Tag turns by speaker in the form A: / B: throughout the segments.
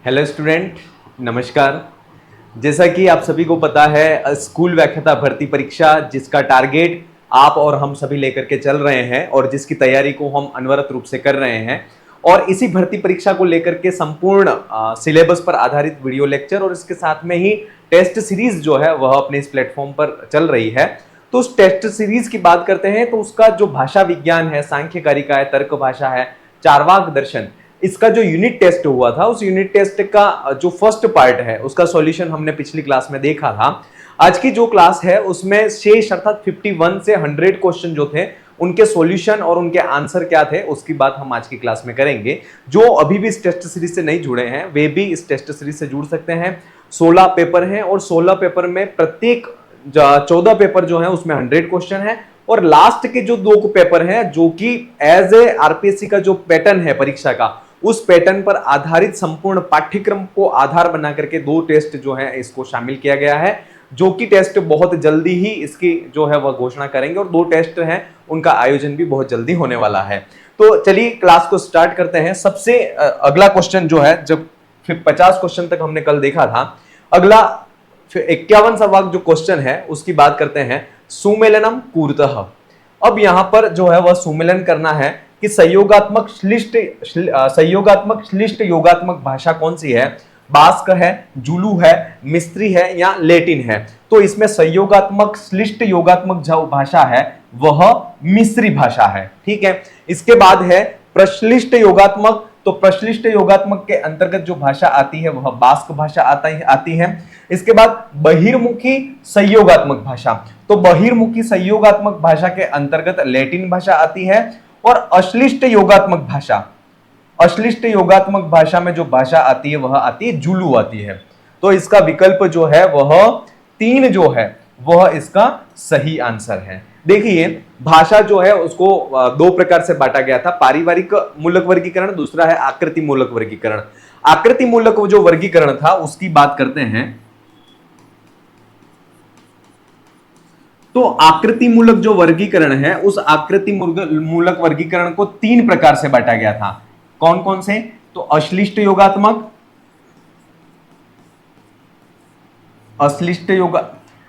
A: Hello student, नमस्कार। जैसा कि आप सभी को पता है, स्कूल व्याख्याता भर्ती परीक्षा जिसका टारगेट आप और हम सभी लेकर के चल रहे हैं और जिसकी तैयारी को हम अनवरत रूप से कर रहे हैं, और इसी भर्ती परीक्षा को लेकर के संपूर्ण सिलेबस पर आधारित वीडियो लेक्चर और इसके साथ में ही टेस्ट सीरीज जो है वह अपने इस प्लेटफॉर्म पर चल रही है। तो उस टेस्ट सीरीज की बात करते हैं तो उसका जो भाषा विज्ञान है, सांख्य कारिका है, तर्क भाषा है, चारवाक दर्शन, इसका जो यूनिट टेस्ट हुआ था उस यूनिट टेस्ट का जो फर्स्ट पार्ट है उसका सॉल्यूशन हमने पिछली क्लास में देखा था। आज की जो क्लास है उसमें शेष अर्थात 51 से 100 क्वेश्चन जो थे उनके सॉल्यूशन और उनके आंसर क्या थे उसकी बात हम आज की क्लास में करेंगे। जो अभी भी इस टेस्ट सीरीज से नहीं जुड़े हैं वे भी इस टेस्ट सीरीज से जुड़ सकते हैं। 16 पेपर हैं और 16 पेपर में प्रत्येक 14 पेपर जो है उसमें 100 क्वेश्चन है और लास्ट के जो 2 पेपर हैं जो कि एज ए आरपीएससी का जो पैटर्न है परीक्षा का, उस पैटर्न पर आधारित संपूर्ण पाठ्यक्रम को आधार बना करके 2 टेस्ट जो है इसको शामिल किया गया है, जो कि टेस्ट बहुत जल्दी ही इसकी जो है वह घोषणा करेंगे और 2 टेस्ट हैं उनका आयोजन भी बहुत जल्दी होने वाला है। तो चलिए क्लास को स्टार्ट करते हैं। सबसे अगला क्वेश्चन जो है, जब 50 क्वेश्चन तक हमने कल देखा था, अगला 51 सवाल जो क्वेश्चन है उसकी बात करते हैं। सुमेलनम कुरुतः। अब यहां पर जो है वह सुमेलन करना है कि संयोगात्मक श्लिष्ट योगात्मक भाषा कौन सी है। बास्क है, जुलू है, मिस्त्री है या लैटिन है। तो इसमें संयोगात्मक श्लिष्ट योगात्मक जो भाषा है वह मिस्री भाषा है। ठीक है। इसके बाद है प्रश्लिष्ट योगात्मक। तो प्रश्लिष्ट योगात्मक के अंतर्गत जो भाषा आती है वह बास्क भाषा आती है। इसके बाद बहिर्मुखी संयोगात्मक भाषा। तो बहिर्मुखी संयोगात्मक भाषा के अंतर्गत लैटिन भाषा आती है। और अश्लिष्ट योगात्मक भाषा, अश्लिष्ट योगात्मक भाषा में जो भाषा आती है वह आती है जुलू आती है। तो इसका विकल्प जो है वह 3 जो है वह इसका सही आंसर है। देखिए, भाषा जो है उसको 2 प्रकार से बांटा गया था, पारिवारिक मूलक वर्गीकरण, दूसरा है आकृति मूलक वर्गीकरण। आकृति मूलक जो वर्गीकरण था उसकी बात करते हैं। तो आकृति मूलक जो वर्गीकरण है उस आकृति मूलक वर्गीकरण को 3 प्रकार से बांटा गया था। कौन कौन से? तो अश्लिष्ट योगात्मक,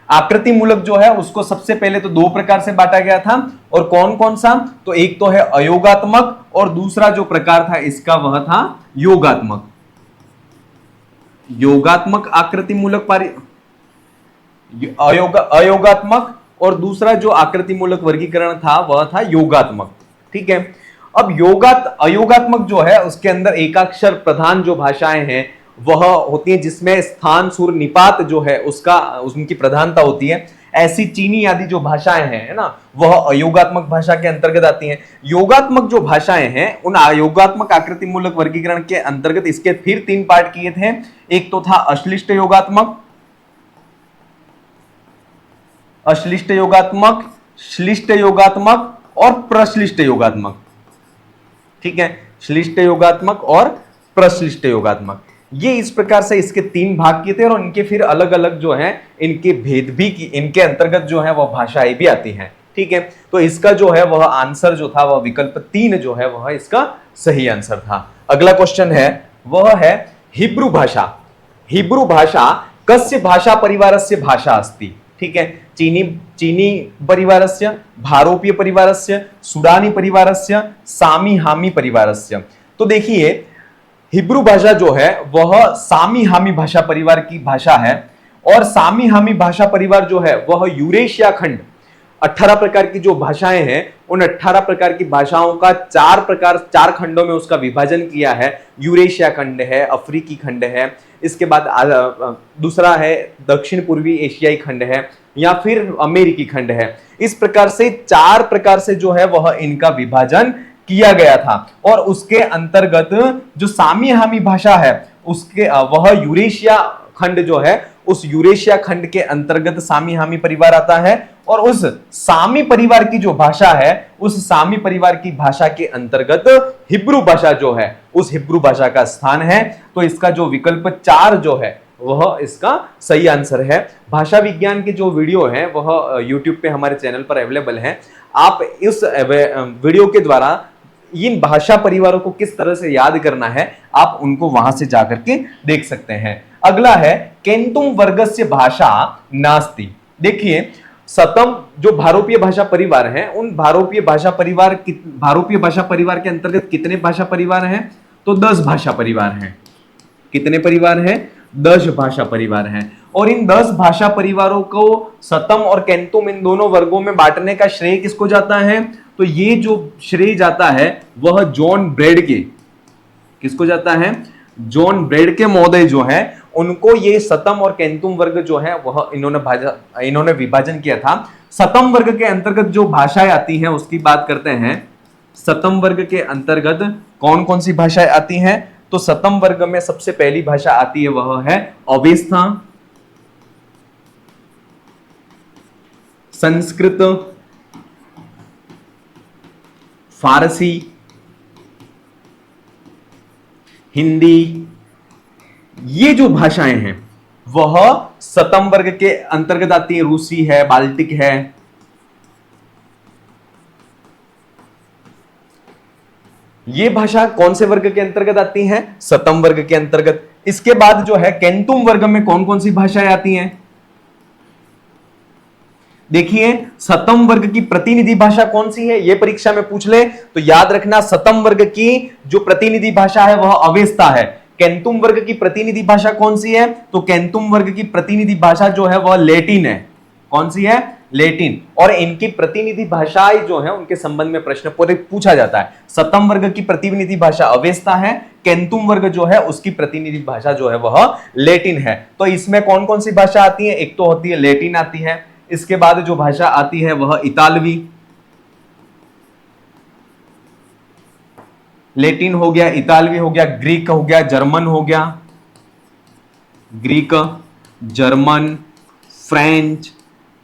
A: आकृति मूलक जो है उसको सबसे पहले तो 2 प्रकार से बांटा गया था। और कौन कौन सा? तो एक तो है अयोगात्मक और दूसरा जो प्रकार था इसका वह था योगात्मक। योगात्मक आकृति मूलक अयोगात्मक और दूसरा जो आकृति मूलक वर्गीकरण था वह था योगात्मक। ठीक है। अब अयोगात्मक जो है उसके अंदर एकाक्षर प्रधान जो भाषाएं हैं वह होती हैं, जिसमें स्थान सुर निपात जो है उनकी प्रधानता होती है। ऐसी चीनी आदि जो भाषाएं हैं, है ना, वह अयोगात्मक भाषा के अंतर्गत आती हैं। योगात्मक जो भाषाएं हैं उन योगात्मक आकृति मूलक वर्गीकरण के अंतर्गत इसके फिर 3 पार्ट किए थे। एक तो था अश्लिष्ट योगात्मक, अश्लिष्ट योगात्मक, श्लिष्ट योगात्मक और प्रश्लिष्ट योगात्मक। ठीक है, श्लिष्ट योगात्मक और प्रश्लिष्ट योगात्मक, ये इस प्रकार से इसके 3 भाग किए थे और इनके फिर अलग अलग जो है इनके भेद भी की, इनके अंतर्गत जो है वह भाषाएं भी आती हैं। ठीक है। तो इसका जो है वह आंसर जो था वह विकल्प 3 जो है वह इसका सही आंसर था। अगला क्वेश्चन है वह है हिब्रू भाषा। हिब्रू भाषा कस्य भाषा परिवारस्य भाषा अस्ति। ठीक है। चीनी परिवारस्य, भारोपीय परिवारस्य, सुडानी परिवारस्य, सामी हामी परिवारस्य। तो देखिए, हिब्रू भाषा जो है वह सामी हामी भाषा परिवार की भाषा है और सामी हामी भाषा परिवार जो है वह यूरेशिया खंड, 18 प्रकार की जो भाषाएं हैं उन 18 प्रकार की भाषाओं का 4 खंडों में उसका विभाजन किया है। यूरेशिया खंड है, अफ्रीकी खंड है, इसके बाद दूसरा है दक्षिण पूर्वी एशियाई खंड है या फिर अमेरिकी खंड है। इस प्रकार से 4 प्रकार से जो है वह इनका विभाजन किया गया था और उसके अंतर्गत जो सामी हामी भाषा है उसके वह यूरेशिया खंड जो है उस यूरेशिया खंड के अंतर्गत सामी हामी परिवार आता है और उस सामी परिवार की जो भाषा है उस सामी परिवार की भाषा के अंतर्गत हिब्रू भाषा जो है उस हिब्रू भाषा का स्थान है। तो इसका जो विकल्प 4 जो है वह इसका सही आंसर है। भाषा विज्ञान के जो वीडियो हैं वह YouTube पे हमारे चैनल पर अवेलेबल हैं। आप इस वीडियो के द्वारा इन भाषा परिवारों को किस तरह से याद करना है आप उनको वहां से जाकर के देख सकते हैं। अगला है केंतुम वर्गस्य भाषा नास्ति। देखिए सतम जो भारोपीय भाषा परिवार है, उन भारोपीय भाषा परिवार के अंतर्गत कितने भाषा परिवार हैं? तो 10 भाषा परिवार हैं। कितने परिवार हैं? 10 भाषा परिवार हैं। और इन 10 भाषा परिवारों को सतम और केंतुम इन दोनों वर्गों में बांटने का श्रेय किसको जाता है? तो ये जो श्रेय जाता है वह जॉन ब्रेडके, किसको जाता है? जॉन ब्रेडके महोदय जो है उनको ये सतम और केंतुम वर्ग जो है वह इन्होंने विभाजन किया था। सतम वर्ग के अंतर्गत जो भाषाएं आती हैं उसकी बात करते हैं। सतम वर्ग के अंतर्गत कौन कौन सी भाषाएं आती हैं? तो सतम वर्ग में सबसे पहली भाषा आती है वह है अवेस्था, संस्कृत, फारसी, हिंदी। ये जो भाषाएं हैं वह सतम वर्ग के अंतर्गत आती है। रूसी है, बाल्टिक है। ये भाषा कौन से वर्ग के अंतर्गत आती हैं? सतम वर्ग के अंतर्गत। इसके बाद जो है केंतुम वर्ग में कौन कौन सी भाषाएं आती हैं? देखिए सतम वर्ग की प्रतिनिधि भाषा कौन सी है, ये परीक्षा में पूछ ले तो याद रखना सतम वर्ग की जो प्रतिनिधि भाषा है वह अवेस्ता है। केंतुम वर्ग की प्रतिनिधि भाषा कौन सी है? तो केंतुम वर्ग की प्रतिनिधि भाषा जो है वह लैटिन है। कौन सी है? लैटिन। और इनकी प्रतिनिधि भाषाएं जो है उनके संबंध में प्रश्न पूछा जाता है। सतम वर्ग की प्रतिनिधि भाषा अवेस्ता है, केंतुम वर्ग जो है उसकी प्रतिनिधि भाषा जो है वह लैटिन है। तो इसमें कौन कौन सी भाषा आती है? एक तो होती है लैटिन आती है, इसके बाद जो भाषा आती है वह इतालवी, लैटिन हो गया, इतालवी हो गया, ग्रीक हो गया, जर्मन हो गया, ग्रीक, जर्मन, फ्रेंच।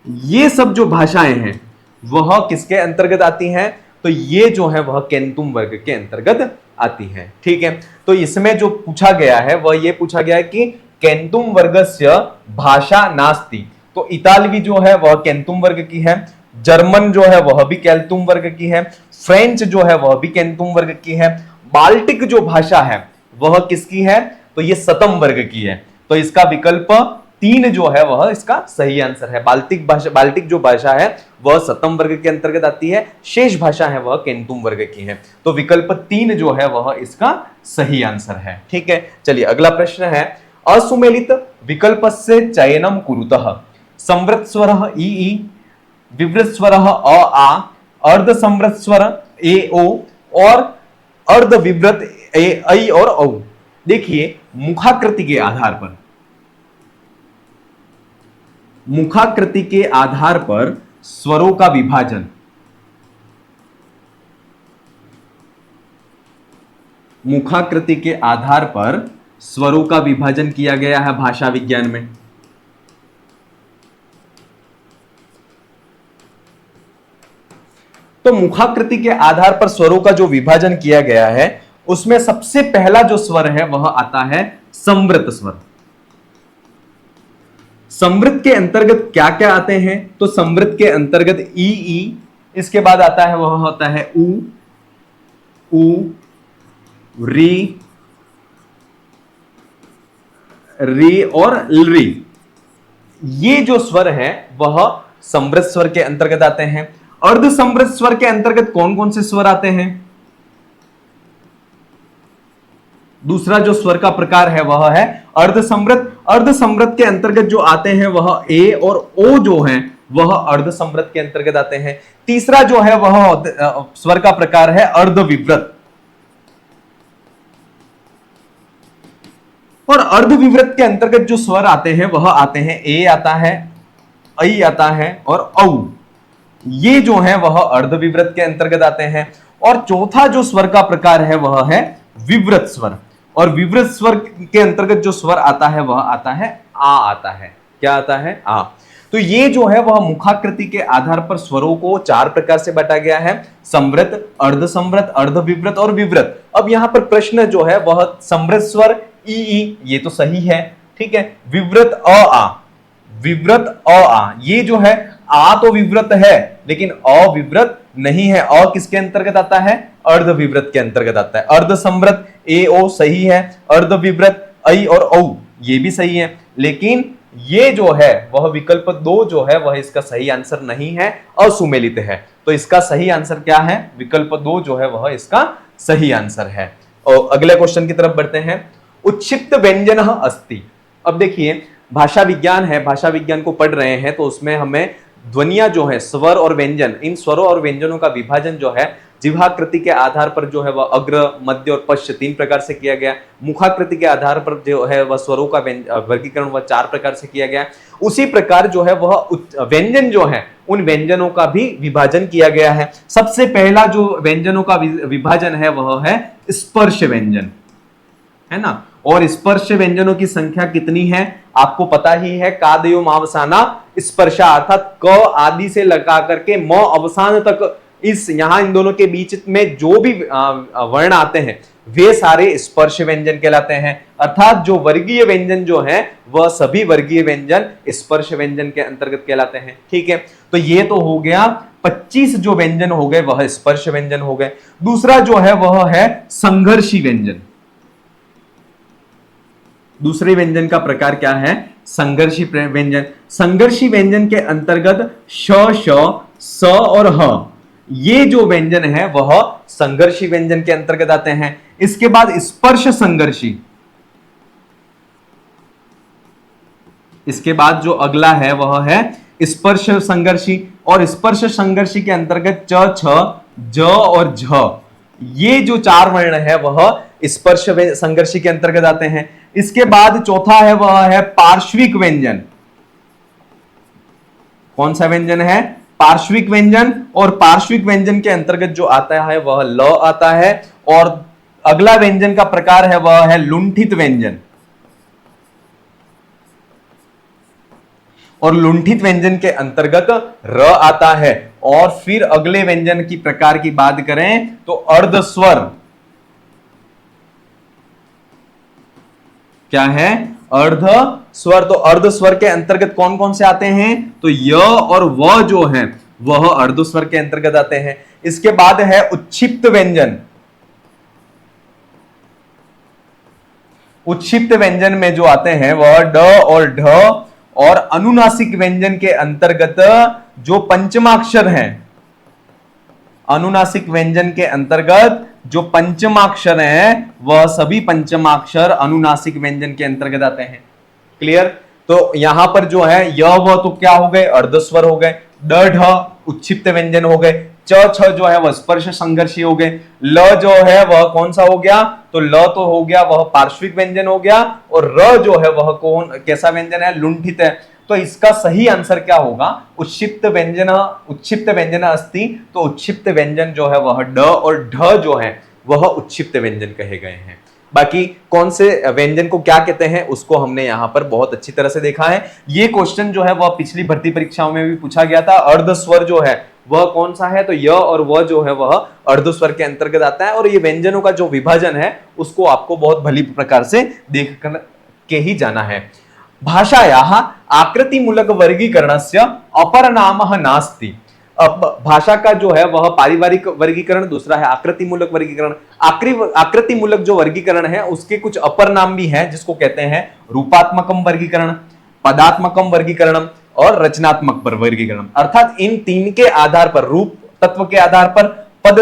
A: ये सब जो भाषाएं हैं वह किसके अंतर्गत आती हैं? तो ये जो है वह केंतुम वर्ग के अंतर्गत आती हैं। ठीक है, तो इसमें जो पूछा गया है वह ये पूछा गया है कि केंतुम वर्गस्य भाषा नास्ति। तो इतालवी जो है वह केंतुम वर्ग की है, जर्मन जो है वह भी केंतुम वर्ग की है, फ्रेंच जो है वह भी केंतुम वर्ग की है, बाल्टिक जो भाषा है वह किसकी है? तो ये सतम वर्ग की है। तो इसका विकल्प 3 जो है वह इसका सही आंसर है। बाल्टिक जो भाषा है वह सतम वर्ग के अंतर्गत आती है, शेष भाषा है वह केंतुम वर्ग की है। तो विकल्प 3 जो है वह इसका सही आंसर है। ठीक है, चलिए अगला प्रश्न है असुमेलित विकल्पस्य चयनम कुरुतः। संवृत स्वर ई, विवृत स्वर आ, अर्ध संवृत स्वर ए ओ और अर्ध विवृत ऐ और औ। देखिए मुखाकृति के आधार पर, मुखाकृति के आधार पर स्वरों का विभाजन, मुखाकृति के आधार पर स्वरों का विभाजन किया गया है भाषा विज्ञान में। तो मुखाकृति के आधार पर स्वरों का जो विभाजन किया गया है उसमें सबसे पहला जो स्वर है वह आता है संवृत स्वर। संवृत के अंतर्गत क्या क्या आते हैं? तो संवृत के अंतर्गत ई, इसके बाद आता है वह होता है उ, री और री। ये जो स्वर है वह संवृत स्वर के अंतर्गत आते हैं। अर्ध संवृत स्वर के अंतर्गत कौन कौन से स्वर आते हैं? दूसरा जो स्वर का प्रकार है वह है अर्ध संवृत। अर्ध संवृत के अंतर्गत जो आते हैं वह ए और ओ जो हैं वह अर्ध संवृत के अंतर्गत आते हैं। तीसरा जो है वह स्वर का प्रकार है अर्ध विवृत। और अर्ध विवृत के अंतर्गत जो स्वर आते हैं वह आते हैं ए आता है, ऐ आता है और औ। ये जो है वह अर्ध विवृत के अंतर्गत आते हैं। और चौथा जो स्वर का प्रकार है वह है विवृत स्वर। और विवृत स्वर के अंतर्गत जो स्वर आता है वह आता है आ आता है। क्या आता है? आ। तो ये जो है वह मुखाकृति के आधार पर स्वरों को 4 प्रकार से बांटा गया है, संवृत, अर्ध संवृत, अर्ध विवृत और विवृत। अब यहां पर प्रश्न जो है वह संवृत स्वर ई, ये तो सही है। ठीक है, विवृत आ, विवृत आ, ये जो है आ तो विवृत है लेकिन अविवृत नहीं है। अ किसके अंतर्गत आता है? अर्धविव्रत के अंतर्गत आता है। अर्धसंवृत ए ओ सही है, अर्धविव्रत ऐ और औ ये भी सही है, लेकिन ये जो है वह विकल्प 2 जो है वह इसका सही आंसर नहीं है, असुमेलित है। तो इसका सही आंसर क्या है? विकल्प 2 जो है वह इसका सही आंसर है। और अगले क्वेश्चन की तरफ बढ़ते हैं। उच्छिप्त व्यंजन अस्ति। अब देखिए भाषा विज्ञान है, भाषा विज्ञान को पढ़ रहे हैं तो उसमें हमें ध्वनियां जो है, स्वर और व्यंजन, इन स्वरों और व्यंजनों का विभाजन जो है जिह्वाकृति के आधार पर जो है वह अग्र, मध्य और पश्च 3 प्रकार से किया गया। मुखाकृति के आधार पर जो है वह स्वरों का वर्गीकरण वह 4 प्रकार से किया गया। उसी प्रकार जो है वह व्यंजन जो है उन व्यंजनों का भी विभाजन किया गया है। सबसे पहला जो व्यंजनों का विभाजन है वह है स्पर्श व्यंजन, है ना। और स्पर्श व्यंजनों की संख्या कितनी है आपको पता ही है, कादयो मावसाना स्पर्शा, अर्थात क आदि से लगा करके म अवसान तक, इस यहां इन दोनों के बीच में जो भी वर्ण आते हैं वे सारे स्पर्श व्यंजन कहलाते हैं। अर्थात जो वर्गीय व्यंजन जो है वह सभी वर्गीय व्यंजन स्पर्श व्यंजन के अंतर्गत कहलाते हैं। ठीक है, तो ये तो हो गया 25 जो व्यंजन हो गए वह स्पर्श व्यंजन हो गए। दूसरा जो है वह है संघर्षी व्यंजन। दूसरे व्यंजन का प्रकार क्या है? संघर्षी व्यंजन। संघर्षी व्यंजन के अंतर्गत श, श, स और ह, ये जो व्यंजन है वह संघर्षी व्यंजन के अंतर्गत आते हैं। इसके बाद स्पर्श संघर्षी, इसके बाद जो अगला है वह है स्पर्श संघर्षी, और स्पर्श संघर्षी के अंतर्गत च, छ, ज और झ, ये जो 4 वर्ण है वह स्पर्श संघर्षी के अंतर्गत आते हैं। इसके बाद चौथा है वह है पार्श्विक व्यंजन। कौन सा व्यंजन है? पार्श्विक व्यंजन। और पार्श्विक व्यंजन के अंतर्गत जो आता है वह ल आता है। और अगला व्यंजन का प्रकार है वह है लुंठित व्यंजन। और लुंठित व्यंजन के अंतर्गत र आता है। और फिर अगले व्यंजन की प्रकार की बात करें तो अर्धस्वर, क्या है? अर्ध स्वर। तो अर्ध स्वर के अंतर्गत कौन कौन से आते हैं? तो य और व जो है वह अर्ध स्वर के अंतर्गत आते हैं। इसके बाद है उच्छिप्त व्यंजन। उच्छिप्त व्यंजन में जो आते हैं वह ड और ढ, और अनुनासिक व्यंजन के अंतर्गत जो पंचमाक्षर हैं, अनुनासिक व्यंजन के अंतर्गत जो पंचमाक्षर हैं वह सभी पंचमाक्षर अनुनासिक व्यंजन के अंतर्गत आते हैं। क्लियर? तो यहां पर जो है यह वह तो क्या हो गए? अर्धस्वर हो गए। ड ढ उच्छिप्त व्यंजन हो गए। च छ जो है वह स्पर्श संघर्षी हो गए। ल जो है वह कौन सा हो गया? तो ल तो हो गया वह पार्श्विक व्यंजन हो गया। और र जो है वह कौन कैसा व्यंजन है? लुंठित है। तो इसका सही आंसर क्या होगा? उच्छिप्त व्यंजन, उच्छिप्त व्यंजन अस्ति। तो उच्छिप्त व्यंजन जो है वह ड और ढ जो है वह उच्छिप्त व्यंजन कहे गए हैं। बाकी कौन से व्यंजन को क्या कहते हैं उसको हमने यहां पर बहुत अच्छी तरह से देखा है। ये क्वेश्चन जो है वह पिछली भर्ती परीक्षाओं में भी पूछा गया था। अर्धस्वर जो है वह कौन सा है? तो य और वह जो है वह अर्धस्वर के अंतर्गत आता है। और ये व्यंजनों का जो विभाजन है उसको आपको बहुत भली प्रकार से देख कर के ही जाना है। भाषायाः आकृतिमूलक वर्गीकरणस्य अपरनामः नास्ति। अब भाषा का जो है वह पारिवारिक वर्गीकरण, दूसरा है आकृतिमूलक वर्गीकरण। आकृतिमूलक जो वर्गीकरण है उसके कुछ अपर नाम भी हैं जिसको कहते हैं रूपात्मकम वर्गीकरण, पदात्मकम वर्गीकरण और रचनात्मक वर्गीकरण। अर्थात इन 3 के आधार पर, रूप तत्व के आधार पर, पद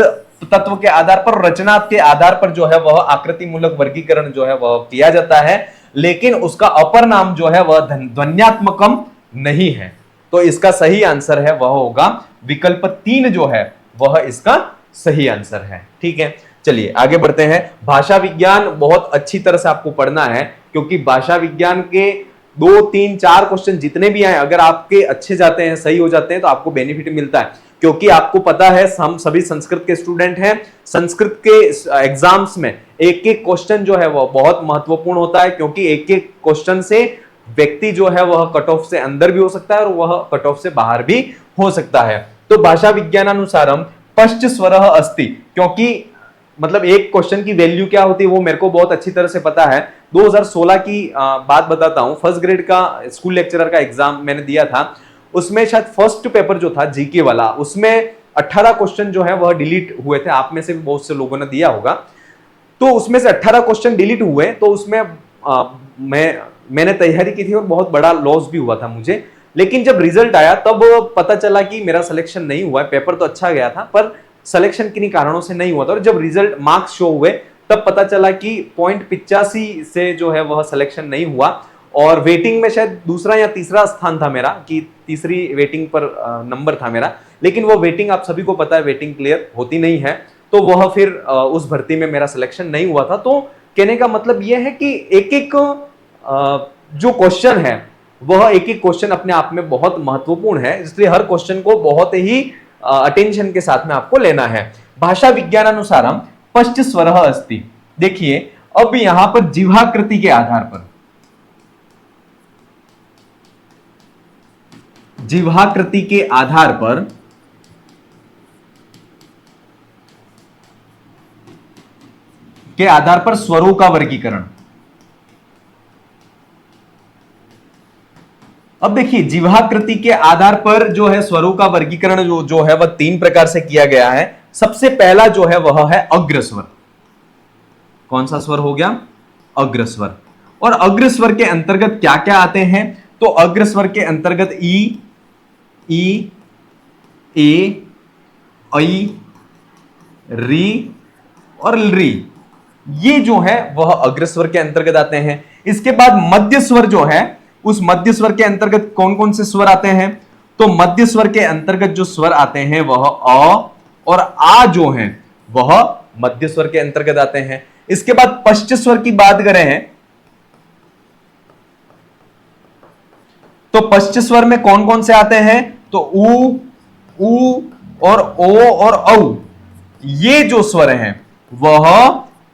A: तत्व के आधार पर, रचना के आधार पर जो है वह आकृतिमूलक वर्गीकरण जो है वह किया जाता है। लेकिन उसका अपर नाम जो है वह ध्वन्यात्मकम नहीं है। तो इसका सही आंसर है वह होगा विकल्प 3 जो है वह इसका सही आंसर है। ठीक है, चलिए आगे बढ़ते हैं। भाषा विज्ञान बहुत अच्छी तरह से आपको पढ़ना है, क्योंकि भाषा विज्ञान के 2, 3, 4 क्वेश्चन जितने भी आए अगर आपके अच्छे जाते हैं, सही हो जाते हैं तो आपको बेनिफिट मिलता है। क्योंकि आपको पता है हम सभी संस्कृत के स्टूडेंट हैं। संस्कृत के एग्जाम्स में एक एक क्वेश्चन जो है वह बहुत महत्वपूर्ण होता है, क्योंकि एक एक क्वेश्चन से व्यक्ति जो है वह कट ऑफ से अंदर भी हो सकता है और वह कट ऑफ से बाहर भी हो सकता है। तो भाषा विज्ञानानुसारम पश्च स्वरः अस्ति, क्योंकि मतलब एक क्वेश्चन की वैल्यू क्या होती है वो मेरे को बहुत अच्छी तरह से पता है। 2016 की बात बताता हूं। फर्स्ट ग्रेड का स्कूल लेक्चरर का एग्जाम मैंने दिया था। उसमें शायद फर्स्ट पेपर जो था जीके वाला, उसमें 18 क्वेश्चन जो है वह डिलीट हुए थे, आप में से भी बहुत से लोगों ने दिया होगा। तो उसमें से 18 क्वेश्चन डिलीट हुए, तो उसमें मैंने तैयारी की थी और बहुत बड़ा लॉस भी हुआ था मुझे। लेकिन जब रिजल्ट आया तब पता चला कि मेरा सिलेक्शन नहीं हुआ, पेपर तो अच्छा गया था पर सिलेक्शन किन्हीं कारणों से नहीं हुआ था। और जब रिजल्ट मार्क्स शो हुए तब पता चला कि 0.85 से जो है वह सिलेक्शन नहीं हुआ, और वेटिंग में शायद दूसरा या तीसरा स्थान था मेरा, कि तीसरी वेटिंग पर नंबर था मेरा। लेकिन वो वेटिंग आप सभी को पता है वेटिंग क्लियर होती नहीं है, तो वह फिर उस भर्ती में मेरा सिलेक्शन नहीं हुआ था। तो कहने का मतलब यह है कि एक एक जो क्वेश्चन है वह एक एक क्वेश्चन अपने आप में बहुत महत्वपूर्ण है, इसलिए हर क्वेश्चन को बहुत ही अटेंशन के साथ में आपको लेना है। भाषा विज्ञानानुसारम पश्च स्वरः अस्ति। देखिए अब यहां पर जिह्वाकृति के आधार पर, जिह्वाकृति के आधार पर स्वरों का वर्गीकरण। अब देखिए जिह्वाकृति के आधार पर जो है स्वरों का वर्गीकरण जो है वह 3 प्रकार से किया गया है। सबसे पहला जो है वह है अग्रस्वर। कौन सा स्वर हो गया? अग्रस्वर। और अग्रस्वर के अंतर्गत क्या क्या आते हैं? तो अग्रस्वर के अंतर्गत ई, ए, ऐ, री और री, ये जो है वह अग्रस्वर के अंतर्गत आते हैं। इसके बाद मध्य स्वर जो है, उस मध्य स्वर के अंतर्गत कौन कौन से स्वर आते हैं? तो मध्य स्वर के अंतर्गत जो स्वर आते हैं वह अ और आ जो हैं वह मध्य स्वर के अंतर्गत आते हैं। इसके बाद पश्च स्वर की बात करें हैं तो पश्च स्वर में कौन कौन से आते हैं? तो उ और ओ और औ, ये जो स्वर हैं वह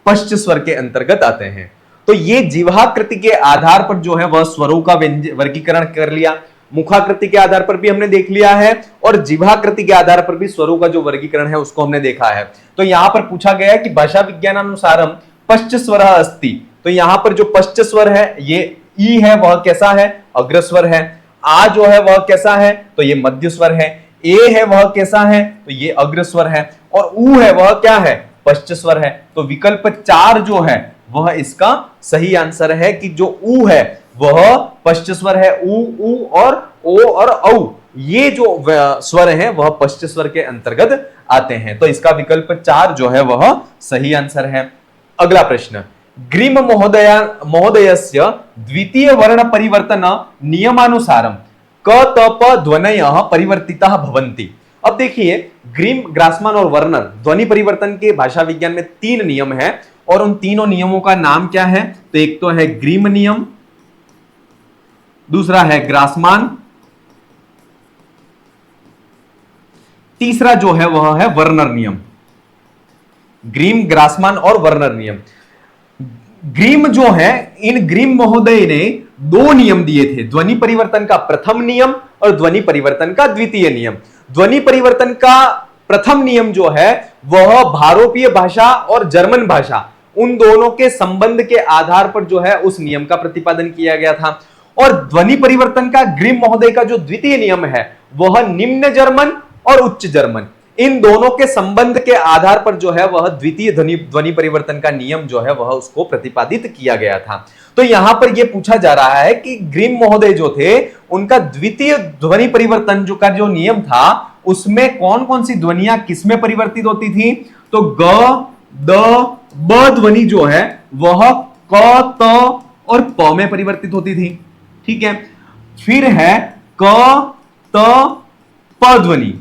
A: पश्च स्वर के अंतर्गत आते हैं। तो ये जिह्वाकृति के आधार पर जो है वह स्वरों का वर्गीकरण कर लिया। मुखाकृति के आधार पर भी हमने देख लिया है और जिह्वाकृति के आधार पर भी स्वरों का जो वर्गीकरण है उसको हमने देखा है। तो यहां पर पूछा गया है कि भाषा विज्ञानानुसारम पश्च स्वरः अस्ति। तो यहां पर जो पश्च स्वर है ये ई है, वह कैसा है? अग्रस्वर है। आ जो है वह कैसा है? तो ये मध्य स्वर है। ए है वह कैसा है? तो ये अग्रस्वर है। और उ है वह क्या है? पश्च स्वर है। तो विकल्प 4 जो है वह इसका सही आंसर है कि जो उ है वह पश्च स्वर है। उ और ओ और औ, ये जो स्वर हैं वह पश्च स्वर के अंतर्गत आते हैं। तो इसका विकल्प 4 जो है वह सही आंसर है। अगला प्रश्न, ग्रीम महोदयस्य द्वितीय वर्ण परिवर्तन नियमानुसारम क त प ध्वनयः परिवर्तिताः भवन्ति। अब देखिए ग्रीम, ग्रासमान और वर्नर ध्वनि परिवर्तन के भाषा विज्ञान में 3 नियम हैं और उन तीनों नियमों का नाम क्या है? तो एक तो है ग्रीम नियम, दूसरा है ग्रासमान, तीसरा जो है वह है वर्नर नियम। ग्रीम, ग्रासमान और वर्नर नियम। ग्रीम जो है, इन ग्रीम महोदय ने 2 नियम दिए थे, ध्वनि परिवर्तन का प्रथम नियम और ध्वनि परिवर्तन का द्वितीय नियम। ध्वनि परिवर्तन का प्रथम नियम जो है वह भारोपीय भाषा और जर्मन भाषा, उन दोनों के संबंध के आधार पर जो है उस नियम का प्रतिपादन किया गया था। और ध्वनि परिवर्तन का ग्रीम महोदय का जो द्वितीय नियम है वह निम्न जर्मन और उच्च जर्मन, इन दोनों के संबंध के आधार पर जो है वह द्वितीय ध्वनि परिवर्तन का नियम जो है वह उसको प्रतिपादित किया गया था। तो यहां पर यह पूछा जा रहा है कि ग्रीम महोदय जो थे उनका द्वितीय ध्वनि परिवर्तन जो नियम था उसमें कौन कौन सी ध्वनियां किसमें परिवर्तित होती थी? तो ग, द, ब ध्वनि जो है वह क, त और प में परिवर्तित होती थी। ठीक है, फिर है क, त, प ध्वनि।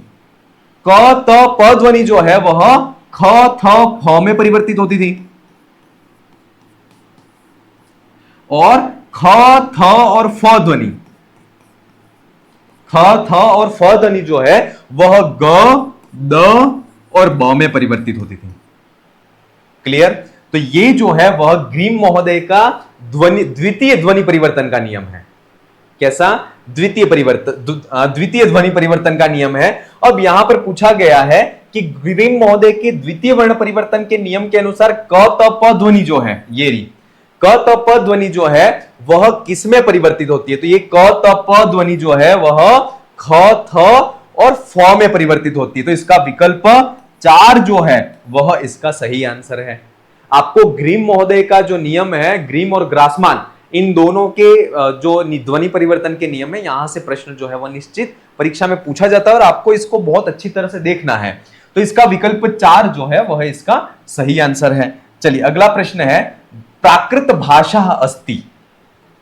A: क, त, प ध्वनि जो है वह ख, थ, फ में परिवर्तित होती थी। और ख, थ और फ ध्वनि, ख, थ और फ ध्वनि जो है वह ग, द और ब में परिवर्तित होती थी। क्लियर? तो ये जो है वह ग्रीम महोदय का द्वितीय ध्वनि परिवर्तन का नियम है। कैसा? द्वितीय ध्वनि परिवर्तन का नियम है। अब यहां पर पूछा गया है कि ग्रीम महोदय के द्वितीय वर्ण परिवर्तन के नियम के अनुसार क, त, प ध्वनि जो है, ये री क, त, प ध्वनि जो है वह किसमें परिवर्तित होती है? तो ये क, त, प ध्वनि जो है वह ख, थ और फॉर्म में परिवर्तित होती है। तो इसका विकल्प 4 जो है वह इसका सही आंसर है। आपको ग्रीम महोदय का जो नियम है, ग्रीम और ग्रासमान, इन दोनों के जो ध्वनि परिवर्तन के नियम है, यहां से प्रश्न जो है वह निश्चित परीक्षा में पूछा जाता है और आपको इसको बहुत अच्छी तरह से देखना है। तो इसका विकल्प 4 जो है वह इसका सही आंसर है। चलिए अगला प्रश्न है, प्राकृत भाषा अस्ति,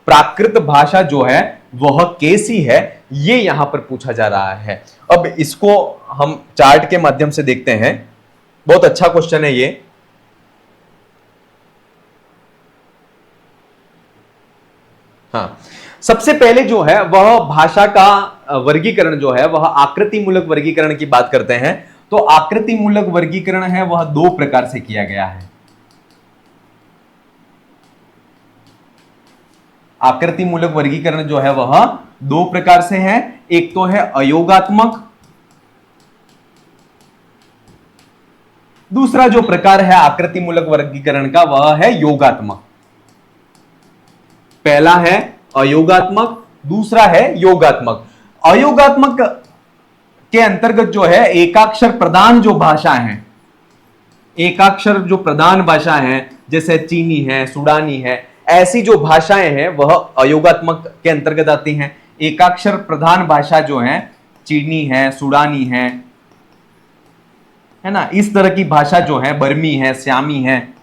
A: प्राकृत भाषा जो है वह कैसी है, ये यहां पर पूछा जा रहा है। अब इसको हम चार्ट के माध्यम से देखते हैं। बहुत अच्छा क्वेश्चन है ये। हाँ, सबसे पहले जो है वह भाषा का वर्गीकरण जो है वह आकृति मूलक वर्गीकरण की बात करते हैं। तो आकृति मूलक वर्गीकरण है वह 2 प्रकार से किया गया है। आकृति मूलक वर्गीकरण जो है वह 2 प्रकार से है। एक तो है अयोगात्मक, दूसरा जो प्रकार है आकृति मूलक वर्गीकरण का वह है योगात्मक। पहला है अयोगात्मक, दूसरा है योगात्मक। अयोगात्मक के अंतर्गत जो है एकाक्षर प्रधान जो भाषा है, एकाक्षर जो प्रधान भाषा है, जैसे चीनी है, सूडानी है, ऐसी जो भाषाएं हैं वह अयोगात्मक के अंतर्गत आती हैं। एकाक्षर प्रधान भाषा जो है चीनी है, सूडानी है ना, इस तरह की भाषा जो है, बर्मी है, स्यामी है,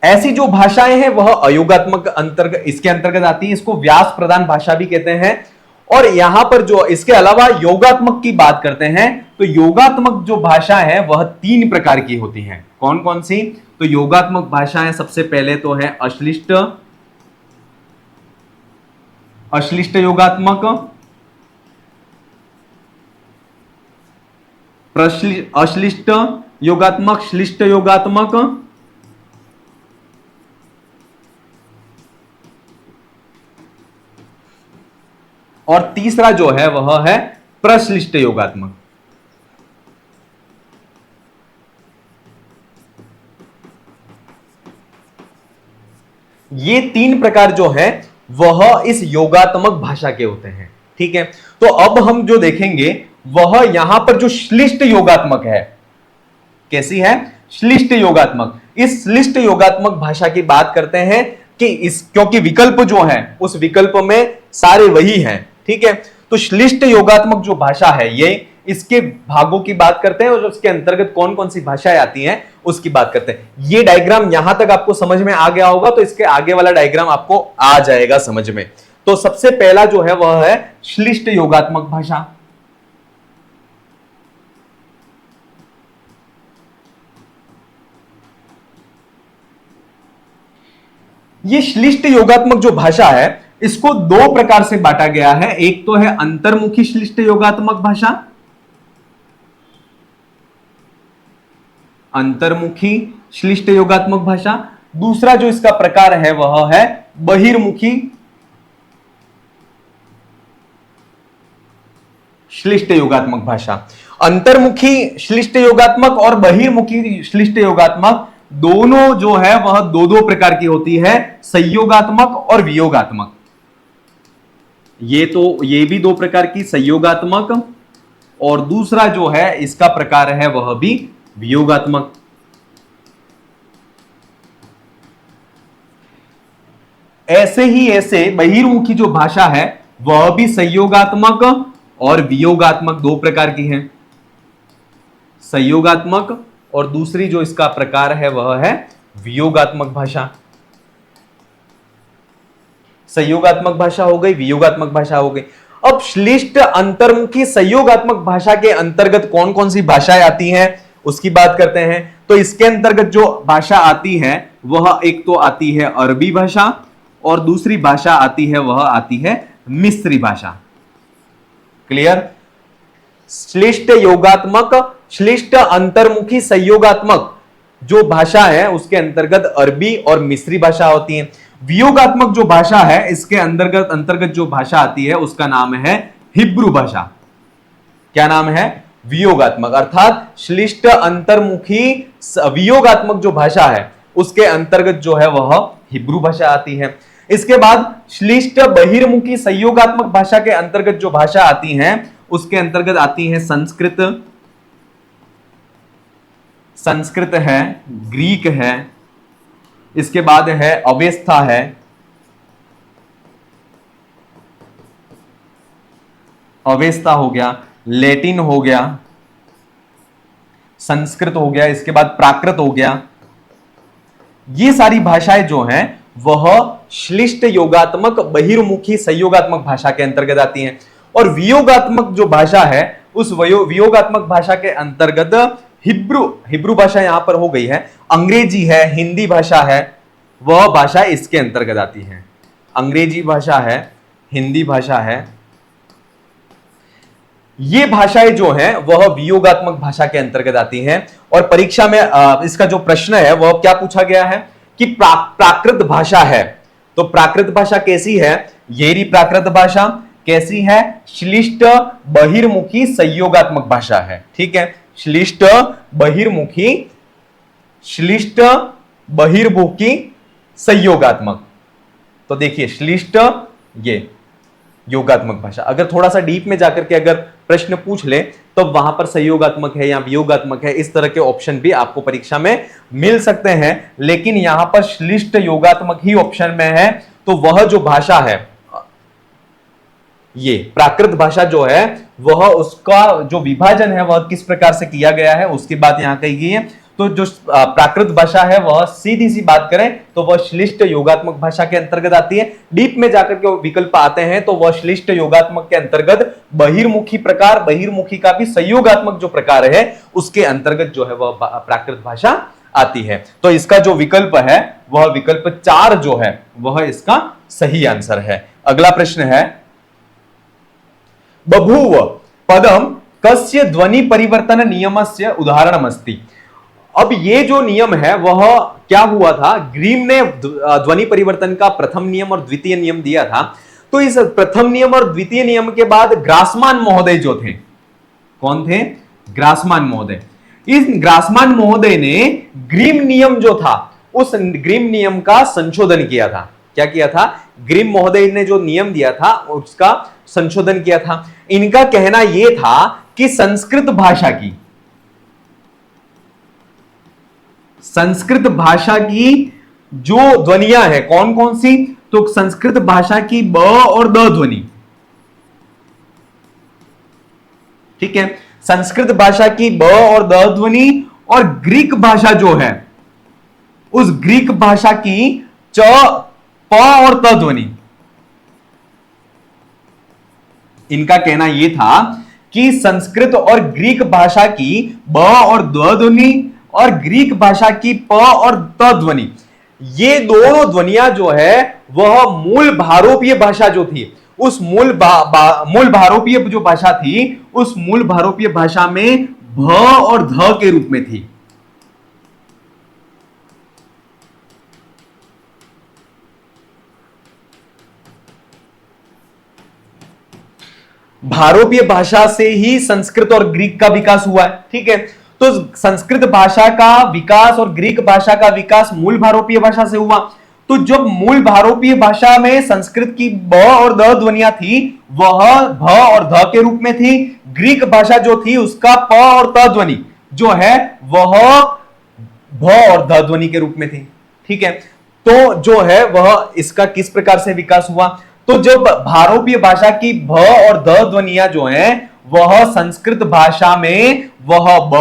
A: ऐसी जो भाषाएं हैं वह अयोगात्मक अंतर्गत, इसके अंतर्गत आती है। इसको व्यास प्रधान भाषा भी कहते हैं। और यहां पर जो इसके अलावा योगात्मक की बात करते हैं तो योगात्मक जो भाषा है वह 3 प्रकार की होती हैं। कौन कौन सी? तो योगात्मक भाषाएं सबसे पहले तो है अश्लिष्ट, अश्लिष्ट योगात्मक, अश्लिष्ट योगात्मक, श्लिष्ट योगात्मक और तीसरा जो है वह है प्रश्लिष्ट योगात्मक। ये 3 प्रकार जो है वह इस योगात्मक भाषा के होते हैं। ठीक है, तो अब हम जो देखेंगे वह यहां पर जो श्लिष्ट योगात्मक है, कैसी है? श्लिष्ट योगात्मक। इस श्लिष्ट योगात्मक भाषा की बात करते हैं कि इस, क्योंकि विकल्प जो है उस विकल्प में सारे वही हैं। ठीक है, तो श्लिष्ट योगात्मक जो भाषा है ये, इसके भागों की बात करते हैं और उसके अंतर्गत कौन कौन सी भाषाएं आती हैं उसकी बात करते हैं। ये डायग्राम यहां तक आपको समझ में आ गया होगा, तो इसके आगे वाला डायग्राम आपको आ जाएगा समझ में। तो सबसे पहला जो है वह है श्लिष्ट योगात्मक भाषा। ये श्लिष्ट योगात्मक जो भाषा है इसको 2 प्रकार से बांटा गया है। एक तो है अंतर्मुखी श्लिष्ट योगात्मक भाषा, अंतर्मुखी श्लिष्ट योगात्मक भाषा। दूसरा जो इसका प्रकार है वह है बहिर्मुखी श्लिष्ट योगात्मक भाषा। अंतर्मुखी श्लिष्ट योगात्मक और बहिर्मुखी श्लिष्ट योगात्मक दोनों जो है वह 2-2 प्रकार की होती है, संयोगात्मक और वियोगात्मक। ये भी 2 प्रकार की, संयोगात्मक, और दूसरा जो है इसका प्रकार है वह भी वियोगात्मक। ऐसे ही ऐसे बहिर्मुखी जो भाषा है वह भी संयोगात्मक और वियोगात्मक 2 प्रकार की है। संयोगात्मक और दूसरी जो इसका प्रकार है वह है वियोगात्मक भाषा। संयोगात्मक भाषा हो गई, वियोगात्मक भाषा हो गई। अब श्लिष्ट अंतर्मुखी संयोगात्मक भाषा के अंतर्गत कौन कौन सी भाषाएं आती हैं उसकी बात करते हैं। तो इसके अंतर्गत जो भाषा आती है वह एक तो आती है अरबी भाषा और दूसरी भाषा आती है वह आती है मिस्री भाषा। क्लियर? श्लिष्ट योगात्मक, श्लिष्ट अंतर्मुखी संयोगात्मक जो भाषा है उसके अंतर्गत अरबी और मिस्री भाषा होती है। वियोगात्मक जो भाषा है इसके अंतर्गत जो भाषा आती है उसका नाम है हिब्रू भाषा। क्या नाम है? वियोगात्मक। अर्थात श्लिष्ट अंतर्मुखी वियोगात्मक जो भाषा है उसके अंतर्गत जो है वह हिब्रू भाषा आती है। इसके बाद श्लिष्ट बहिर्मुखी संयोगात्मक भाषा के अंतर्गत जो भाषा आती हैं उसके अंतर्गत आती है संस्कृत, संस्कृत है, ग्रीक है, इसके बाद है अवेस्था है, अवेस्था हो गया, लैटिन हो गया, संस्कृत हो गया, इसके बाद प्राकृत हो गया। ये सारी भाषाएं जो हैं वह श्लिष्ट योगात्मक बहिर्मुखी संयोगात्मक भाषा के अंतर्गत आती हैं। और वियोगात्मक जो भाषा है उस वियोगात्मक भाषा के अंतर्गत हिब्रू भाषा यहां पर हो गई है, अंग्रेजी है, हिंदी भाषा है, वह भाषा इसके अंतर्गत आती है। अंग्रेजी भाषा है, हिंदी भाषा है, ये भाषाएं जो हैं वह वियोगात्मक भाषा के अंतर्गत आती हैं। और परीक्षा में इसका जो प्रश्न है वह क्या पूछा गया है कि प्राकृत भाषा है, तो प्राकृत भाषा कैसी है? येरी प्राकृत भाषा कैसी है? श्लिष्ट बहिर्मुखी संयोगात्मक भाषा है। ठीक है, श्लिष्ट बहिर्मुखी संयोगात्मक। तो देखिए श्लिष्ट ये योगात्मक भाषा, अगर थोड़ा सा डीप में जाकर के अगर प्रश्न पूछ ले तो वहां पर संयोगात्मक है या वियोगात्मक है, इस तरह के ऑप्शन भी आपको परीक्षा में मिल सकते हैं। लेकिन यहां पर श्लिष्ट योगात्मक ही ऑप्शन में है, तो वह जो भाषा है ये प्राकृत भाषा जो है वह उसका जो विभाजन है वह किस प्रकार से किया गया है उसकी बात यहां कही गई है। तो जो प्राकृत भाषा है वह सीधी सी बात करें तो वह श्लिष्ट योगात्मक भाषा के अंतर्गत आती है। डीप में जाकर के विकल्प आते हैं तो वह श्लिष्ट योगात्मक के अंतर्गत बहिर्मुखी प्रकार, बहिर्मुखी का भी संयोगात्मक जो प्रकार है उसके अंतर्गत जो है वह प्राकृत भाषा आती है। तो इसका जो विकल्प है वह विकल्प 4 जो है वह इसका सही आंसर है। अगला प्रश्न है, बभूव पदम कस्य ध्वनि परिवर्तन नियमस्य उदाहरणमस्ति। अब ये जो नियम है वह क्या हुआ था, ग्रीम ने ध्वनि परिवर्तन का प्रथम नियम और द्वितीय नियम दिया था। तो इस प्रथम नियम और द्वितीय नियम के बाद ग्रासमान महोदय जो थे, कौन थे? ग्रासमान महोदय। इस ग्रासमान महोदय ने ग्रीम नियम जो था उस ग्रीम नियम का संशोधन किया था। क्या किया था? ग्रीम महोदय ने जो नियम दिया था उसका संशोधन किया था। इनका कहना यह था कि संस्कृत भाषा की जो ध्वनियां हैं कौन कौन सी, तो संस्कृत भाषा की ब और द ध्वनि, ठीक है, संस्कृत भाषा की ब और द ध्वनि, और ग्रीक भाषा जो है उस ग्रीक भाषा की च, प और त ध्वनि। इनका कहना यह था कि संस्कृत और ग्रीक भाषा की ब और द ध्वनि और ग्रीक भाषा की प और त ध्वनि, ये दोनों ध्वनियां जो है वह मूल भारोपीय भाषा जो थी उस मूल भारोपीय जो भाषा थी उस मूल भारोपीय भाषा में भ और ध के रूप में थी। भारोपीय भाषा से ही संस्कृत और ग्रीक का विकास हुआ है। ठीक है, तो संस्कृत भाषा का विकास और ग्रीक भाषा का विकास मूल भारोपीय भाषा से हुआ। तो जब मूल भारोपीय भाषा में संस्कृत की ब और द ध्वनियां थी वह भ और ध के रूप में थी, ग्रीक भाषा जो थी उसका प और त ध्वनि जो है वह भ और ध ध्वनि के रूप में थी। ठीक है, तो जो है वह इसका किस प्रकार से विकास हुआ, तो जब भारोपीय भाषा की भ और द ध्वनियां जो हैं वह संस्कृत भाषा में वह ब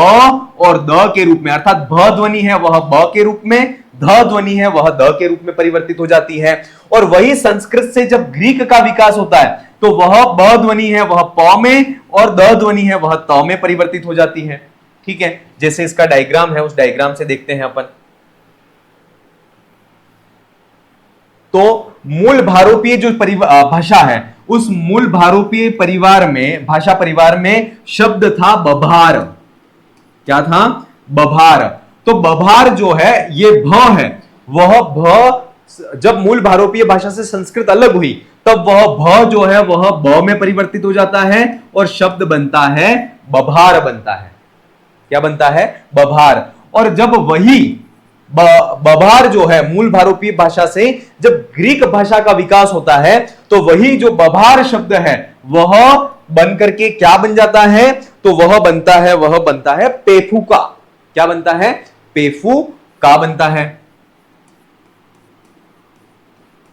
A: और द के रूप में, अर्थात भ ध्वनि है वह ब के रूप में, ध ध्वनि है वह द के रूप में परिवर्तित हो जाती है। और वही संस्कृत से जब ग्रीक का विकास होता है तो वह ब ध्वनि है वह प में और द ध्वनि है वह त में परिवर्तित हो जाती है। ठीक है, जैसे इसका डायग्राम है उस डायग्राम से देखते हैं अपन। तो मूल भारोपीय जो भाषा है उस मूल भारोपीय परिवार में, भाषा परिवार में शब्द था बभार। क्या था? बभार। तो बभार जो है ये भ है, वह भ जब मूल भारोपीय भाषा से संस्कृत अलग हुई तब वह भ जो है वह ब में परिवर्तित हो जाता है और शब्द बनता है बभार बनता है। क्या बनता है? बभार। और जब वही बभार जो है मूल भारोपीय भाषा से जब ग्रीक भाषा का विकास होता है तो वही जो बभार शब्द है वह बन करके क्या बन जाता है, तो वह बनता है पेफू का। क्या बनता है? पेफू का बनता है।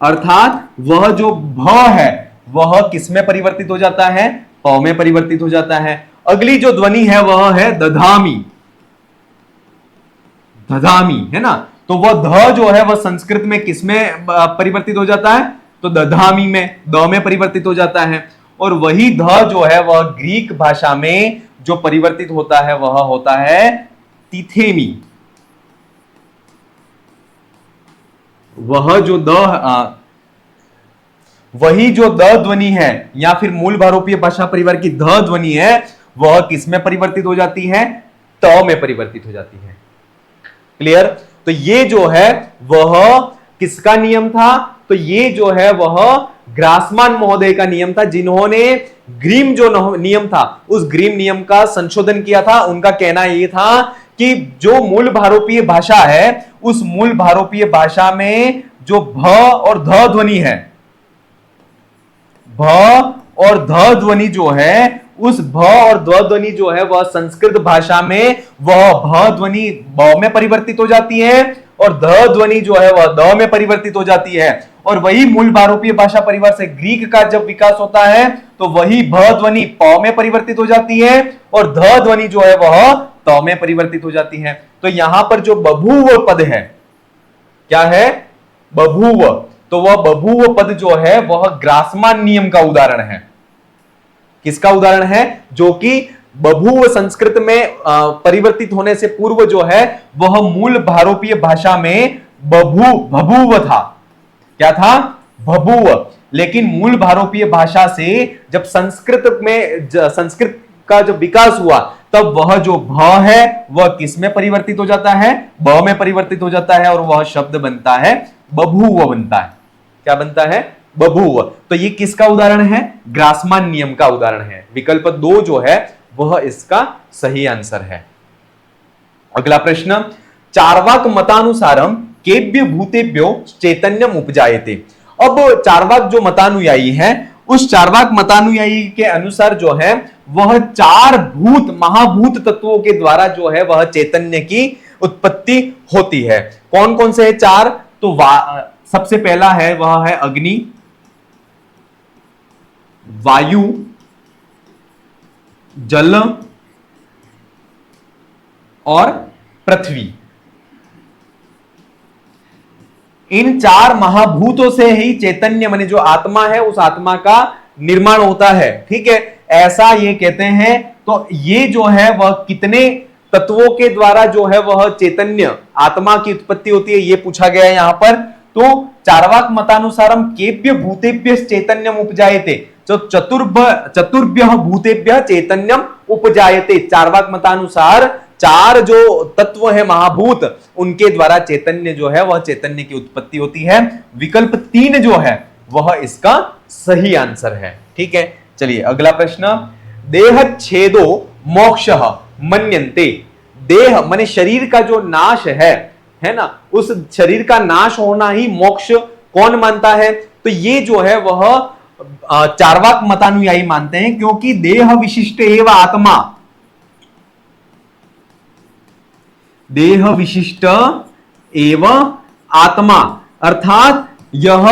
A: अर्थात वह जो भ है वह किसमें परिवर्तित हो जाता है? प में परिवर्तित हो जाता है। अगली जो ध्वनि है वह है दधामी। दधामी है ना, तो वह ध जो है वह संस्कृत में किसमें परिवर्तित हो जाता है? तो दधामी में, द में परिवर्तित हो जाता है। और वही ध जो है वह ग्रीक भाषा में जो परिवर्तित होता है वह होता है तिथेमी। वह जो वही जो द ध्वनि है या फिर मूल भारोपीय भाषा परिवार की ध ध्वनि है वह किसमें परिवर्तित हो जाती है? त में परिवर्तित हो जाती है। क्लियर? तो ये जो है वह किसका नियम था? तो ये जो है वह ग्रासमान महोदय का नियम था, जिन्होंने ग्रीम जो नियम था उस ग्रीम नियम का संशोधन किया था। उनका कहना यह था कि जो मूल भारोपीय भाषा है उस मूल भारोपीय भाषा में जो भ और ध ध्वनि है, भ और ध ध्वनि जो है, उस भ और ध ध्वनि जो है वह संस्कृत भाषा में वह भ ध्वनि ब में परिवर्तित हो जाती है और ध ध्वनि जो है वह द में परिवर्तित हो जाती है। और वही मूल भारोपीय भाषा परिवार से ग्रीक का जब विकास होता है तो वही भ ध्वनि प में परिवर्तित हो जाती है और ध ध्वनि जो है वह त में परिवर्तित हो जाती है। तो यहां पर जो बभूव पद है, क्या है? बभूव। तो वह बभूव पद जो है वह ग्रासमान नियम का उदाहरण है। किसका उदाहरण है? जो कि बभूव संस्कृत में परिवर्तित होने से पूर्व जो है वह मूल भारोपीय भाषा में बभूव था। क्या था? बभूव। लेकिन मूल भारोपीय भाषा से जब संस्कृत का जब विकास हुआ तब वह जो भ है वह किस में परिवर्तित हो जाता है? ब में परिवर्तित हो जाता है और वह शब्द बनता है बभूव बनता है। क्या बनता है? बभूव। तो ये किसका उदाहरण है? ग्रासमान नियम का उदाहरण है। विकल्प 2 जो है वह इसका सही आंसर है। अगला प्रश्न, चार्वाक मतानुसारम केभ्य भूतेभ्यो चैतन्यम उपजायते। अब चार्वाक जो मतानुयायी है उस चार्वाक मतानुयायी के अनुसार जो है वह 4 महाभूत तत्वों के द्वारा जो है वह चैतन्य की उत्पत्ति होती है। कौन कौन से है 4? तो सबसे पहला है वह है अग्नि, वायु, जल और पृथ्वी। इन 4 महाभूतों से ही चैतन्य माने जो आत्मा है उस आत्मा का निर्माण होता है। ठीक है, ऐसा ये कहते हैं। तो ये जो है वह कितने तत्वों के द्वारा जो है वह चैतन्य आत्मा की उत्पत्ति होती है ये पूछा गया है यहां पर। तो चार्वाक मतानुसारम केभ्य भूतेभ्य चैतन्यम उपजायते, जो चतुर्भ्य भूतेभ्य चैतन्यम उपजायते। चार्वाक मतानुसार 4 जो तत्व है महाभूत उनके द्वारा चैतन्य जो है वह चैतन्य की उत्पत्ति होती है। विकल्प 3 जो है वह इसका सही आंसर है। ठीक है, चलिए अगला प्रश्न, देह छेदो मोक्षः मन्यन्ते। देह माने शरीर का जो नाश है ना, उस शरीर का नाश होना ही मोक्ष कौन मानता है? तो ये जो है वह चार्वाक मतानुयायी मानते हैं, क्योंकि देह विशिष्ट एवं आत्मा, देह विशिष्ट एवं आत्मा, अर्थात यह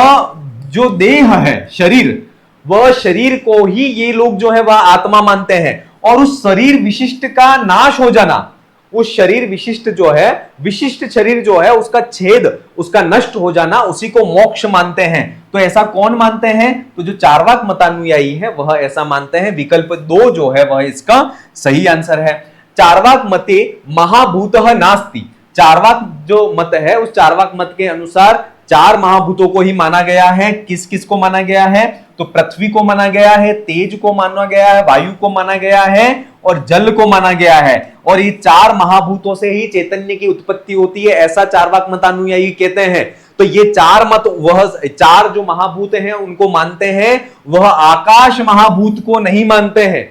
A: जो देह है शरीर, वह शरीर को ही ये लोग जो है वह आत्मा मानते हैं। और उस शरीर विशिष्ट का नाश हो जाना, उस शरीर विशिष्ट जो है, विशिष्ट शरीर जो है उसका छेद, उसका नष्ट हो जाना, उसी को मोक्ष मानते हैं। तो ऐसा कौन मानते हैं? तो जो चार्वाक मतानुयायी है वह ऐसा मानते हैं। विकल्प 2 जो है वह इसका सही आंसर है। चार्वाक मते महाभूतः नास्ति। चार्वाक जो मत है उस चार्वाक मत के अनुसार 4 महाभूतों को ही माना गया है। किस किस को माना गया है? तो पृथ्वी को माना गया है, तेज को माना गया है, वायु को माना गया है और जल को माना गया है। और ये 4 महाभूतों से ही चैतन्य की उत्पत्ति होती है, ऐसा चार्वाक मतानुयायी कहते हैं। तो ये 4 मत, वह 4 जो महाभूत हैं उनको मानते हैं, वह आकाश महाभूत को नहीं मानते हैं।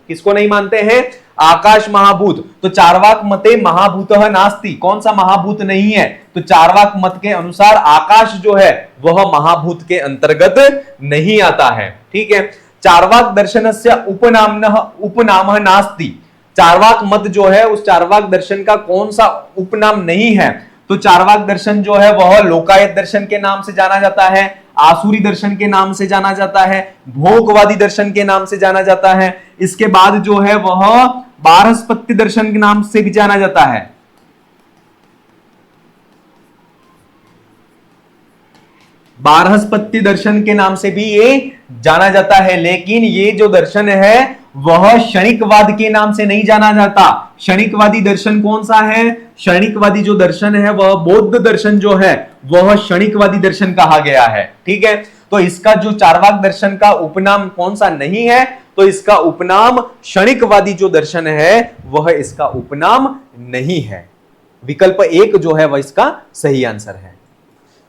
A: किसको नहीं मानते हैं? आकाश महाभूत, तो चार्वाक मते महाभूतः नास्ति, कौन सा महाभूत नहीं है, तो चार्वाक मत के अनुसार आकाश जो है वह महाभूत के अंतर्गत नहीं आता है। ठीक है, चार्वाक दर्शनस्य उपनामः नास्ति, चार्वाक मत जो है उस चार्वाक दर्शन का कौन सा उपनाम नहीं है, तो चार्वाक दर्शन जो है वह लोकायत दर्शन के नाम से जाना जाता है, आसुरी दर्शन के नाम से जाना जाता है, भोगवादी दर्शन के नाम से जाना जाता है, इसके बाद जो है वह बारहस्पत्य दर्शन के नाम से भी जाना जाता है। बारहस्पत्य दर्शन के नाम से भी ये जाना जाता है, लेकिन ये जो दर्शन है वह क्षणिकवाद के नाम से नहीं जाना जाता। क्षणिकवादी दर्शन कौन सा है, क्षणिकवादी जो दर्शन है वह बौद्ध दर्शन जो है वह क्षणिकवादी दर्शन कहा गया है। ठीक है, तो इसका जो चार्वाक दर्शन का उपनाम कौन सा नहीं है, तो इसका उपनाम क्षणिकवादी जो दर्शन है वह इसका उपनाम नहीं है। विकल्प 1 जो है वह इसका सही आंसर है।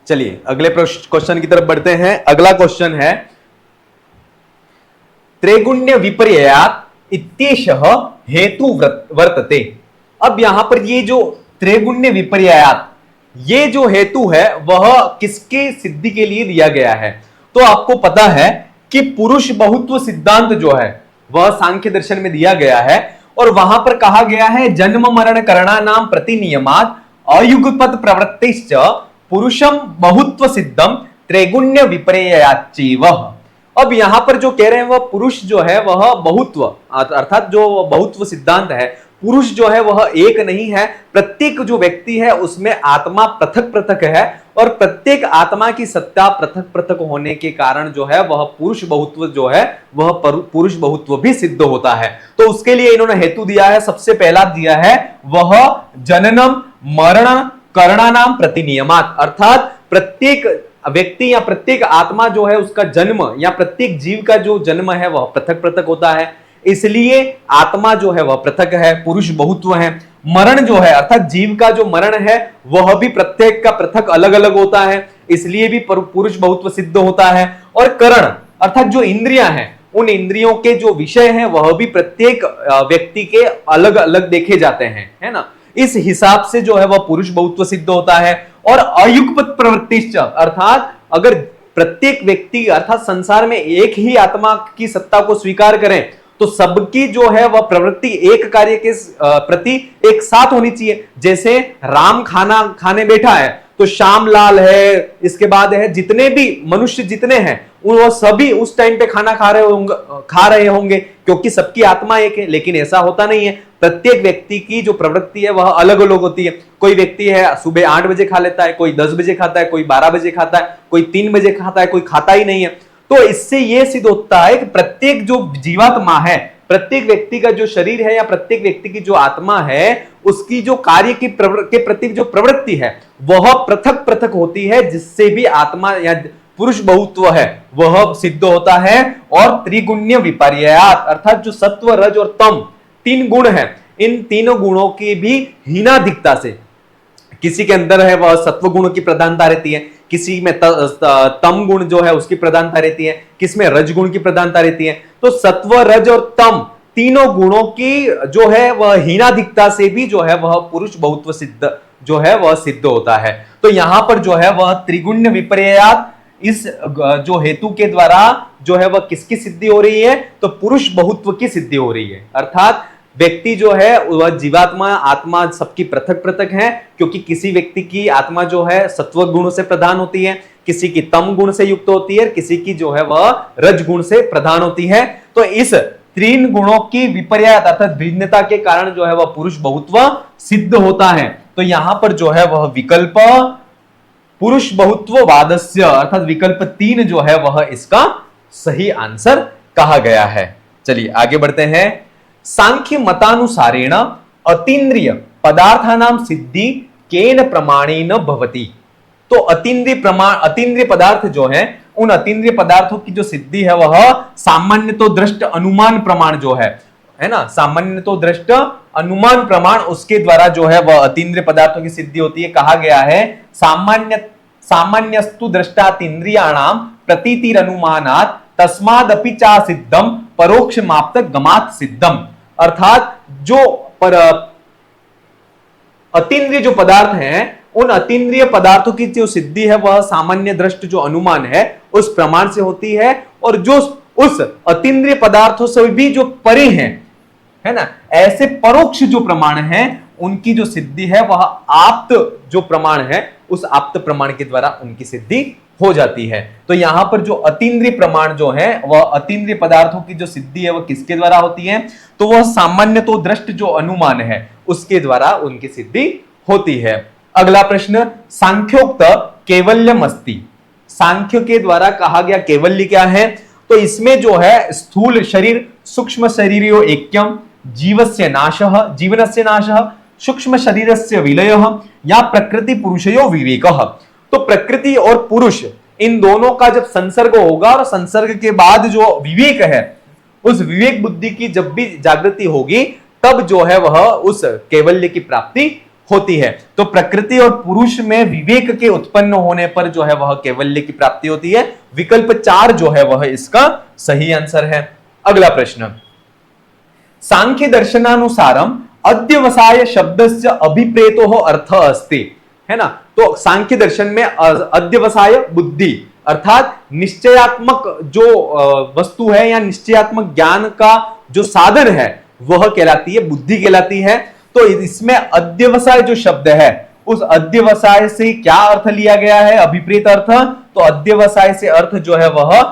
A: चलिए अगले क्वेश्चन की तरफ बढ़ते हैं। अगला क्वेश्चन है त्रैगुण्य विपर्ययात इत्येषः हेतु वर्तते। अब यहां पर ये जो त्रैगुण्य विपर्ययात ये जो हेतु है वह किसके सिद्धि के लिए दिया गया है, तो आपको पता है कि पुरुष बहुत्व सिद्धांत जो है वह सांख्य दर्शन में दिया गया है, और वहां पर कहा गया है जन्म मरण करणानां प्रतिनियमात् अयुगपत् प्रवृत्तिश्च पुरुषम बहुत्व सिद्धम त्रैगुण्य विपर्ययाच्चैव। अब यहां पर जो कह रहे हैं वह पुरुष जो है वह बहुत्व अर्थात जो बहुत्व सिद्धांत है, पुरुष जो है वह एक नहीं है, प्रत्येक जो व्यक्ति है उसमें आत्मा पृथक पृथक है, और प्रत्येक आत्मा की सत्ता पृथक पृथक होने के कारण जो है वह पुरुष बहुत्व जो है वह पुरुष बहुत्व भी सिद्ध होता है। तो उसके लिए इन्होंने हेतु दिया है, सबसे पहला दिया है वह जननम मरण करणानाम प्रतिनियमात, अर्थात प्रत्येक व्यक्ति या प्रत्येक आत्मा जो है उसका जन्म या प्रत्येक जीव का जो जन्म है वह पृथक पृथक होता है, इसलिए आत्मा जो है वह पृथक है, पुरुष बहुत्व है। मरण जो है अर्थात जीव का जो मरण है वह भी प्रत्येक का पृथक अलग अलग होता है, इसलिए भी पुरुष बहुत्व सिद्ध होता है। और करण अर्थात जो इंद्रियां हैं उन इंद्रियों के जो विषय हैं वह भी प्रत्येक व्यक्ति के अलग अलग देखे जाते हैं, है ना, इस हिसाब से जो है वह पुरुष बहुत्व सिद्ध होता है। और अयुगपत् प्रवृत्तिश्च अर्थात अगर प्रत्येक व्यक्ति अर्थात संसार में एक ही आत्मा की सत्ता को स्वीकार करें तो सबकी जो है वह प्रवृत्ति एक कार्य के प्रति एक साथ होनी चाहिए। जैसे राम खाना खाने बैठा है तो श्याम लाल है, इसके बाद है जितने भी मनुष्य जितने हैं वो सभी उस टाइम पे खाना खा रहे होंगे क्योंकि सबकी आत्मा एक है, लेकिन ऐसा होता नहीं है। प्रत्येक व्यक्ति की जो प्रवृत्ति है वह अलग अलग होती है। कोई व्यक्ति है सुबह 8 बजे खा लेता है, कोई 10 बजे खाता है, कोई 12 बजे खाता है, कोई 3 बजे खाता है, कोई खाता ही नहीं है। तो इससे यह सिद्ध होता है कि प्रत्येक जो जीवात्मा है, प्रत्येक व्यक्ति का जो शरीर है या प्रत्येक व्यक्ति की जो आत्मा है उसकी जो कार्य के प्रति जो प्रवृत्ति है वह पृथक पृथक होती है, जिससे भी आत्मा या पुरुष बहुत्व है वह सिद्ध होता है। और त्रिगुण्य विपर्ययात अर्थात जो सत्व रज और तम 3 गुण हैं, इन तीनों गुणों की भी हीनाधिकता से किसी के अंदर है वह सत्व गुण की प्रधानता रहती है, किसी में तम गुण जो है उसकी प्रधानता रहती है, किसमें रज गुण की प्रधानता रहती है। तो सत्व रज और तम तीनों गुणों की जो है वह हीनाधिकता से भी जो है वह पुरुष बहुत्व सिद्ध जो है वह सिद्ध होता है। तो यहां पर जो है वह त्रिगुण्य विपर्ययात इस जो हेतु के द्वारा जो है वह किसकी सिद्धि हो रही है, तो पुरुष बहुत्व की सिद्धि हो रही है। अर्थात व्यक्ति जो है वह जीवात्मा आत्मा सबकी पृथक पृथक है, क्योंकि किसी व्यक्ति की आत्मा जो है सत्व गुण से प्रधान होती है, किसी की तम गुण से युक्त होती है, किसी की जो है वह रज गुण से प्रधान होती है। तो इस 3 गुणों की विपर्ययता अर्थात भिन्नता के कारण जो है वह पुरुष बहुत्व सिद्ध होता है। तो यहां पर जो है वह विकल्प पुरुष बहुत्व वादस्य अर्थात विकल्प 3 जो है वह इसका सही आंसर कहा गया है। चलिए आगे बढ़ते हैं। सांख्य मतानुसारेण अतीन्द्रिय पदार्थानां सिद्धि केन प्रमाणेन भवति। तो अतीन्द्रिय पदार्थ जो है उन अतीन्द्रिय पदार्थों की जो सिद्धि है वह सामान्य तो दृष्ट अनुमान प्रमाण जो है ना, सामान्य तो दृष्ट अनुमान प्रमाण उसके द्वारा जो है वह अतीन्द्रिय पदार्थों की सिद्धि होती है। कहा गया है सामान्यस्तु दृष्टातीन्द्रियाणां प्रतीतिरनुमानात् तस्मादपि चा सिद्धम परोक्ष माप्त गमात सिद्धम। अर्थात जो अतीन्द्रिय जो पदार्थ हैं, उन अतीन्द्रिय पदार्थों की जो सिद्धि है वह सामान्य दृष्ट जो अनुमान है उस प्रमाण से होती है, और जो उस अतीन्द्रिय पदार्थों से भी जो परे हैं, है ना, ऐसे परोक्ष जो प्रमाण हैं उनकी जो सिद्धि है वह आप्त जो प्रमाण है उस आप्त प्रमाण के द्वारा उनकी सिद्धि हो जाती है। तो यहां पर जो अतीन्द्रिय प्रमाण जो है वह अतीन्द्रिय पदार्थों की जो सिद्धि है वह किसके द्वारा होती है, तो वह सामान्य तो दृष्ट जो अनुमान है उसके द्वारा उनकी सिद्धि होती है। अगला प्रश्न, सांख्योक्त कैवल्यम अस्ति। सांख्य के द्वारा कहा गया कैवल्य क्या है, तो इसमें जो है स्थूल शरीर सूक्ष्म शरीरो ऐक्यम, जीवस्य नाशः जीवनस्य नाशः, सूक्ष्म शरीरस्य विलयः, या प्रकृति पुरुषयो विवेकः। तो प्रकृति और पुरुष इन दोनों का जब संसर्ग होगा और संसर्ग के बाद जो विवेक है उस विवेक बुद्धि की जब भी जागृति होगी तब जो है वह उस कैवल्य की प्राप्ति होती है। तो प्रकृति और पुरुष में विवेक के उत्पन्न होने पर जो है वह कैवल्य की प्राप्ति होती है। विकल्प 4 जो है वह इसका सही आंसर है। अगला प्रश्न, सांख्य दर्शनानुसारम अध्यवसाय शब्दस्य अभिप्रेतो अर्थ अस्ति, है ना। तो सांख्य दर्शन में अध्यवसाय बुद्धि अर्थात निश्चयात्मक जो वस्तु है या निश्चयात्मक ज्ञान का जो साधन है वह कहलाती है बुद्धि कहलाती है। तो इसमें अध्यवसाय जो शब्द है उस अध्यवसाय से क्या अर्थ लिया गया है, अभिप्रेत अर्थ। तो अध्यवसाय से अर्थ जो है वह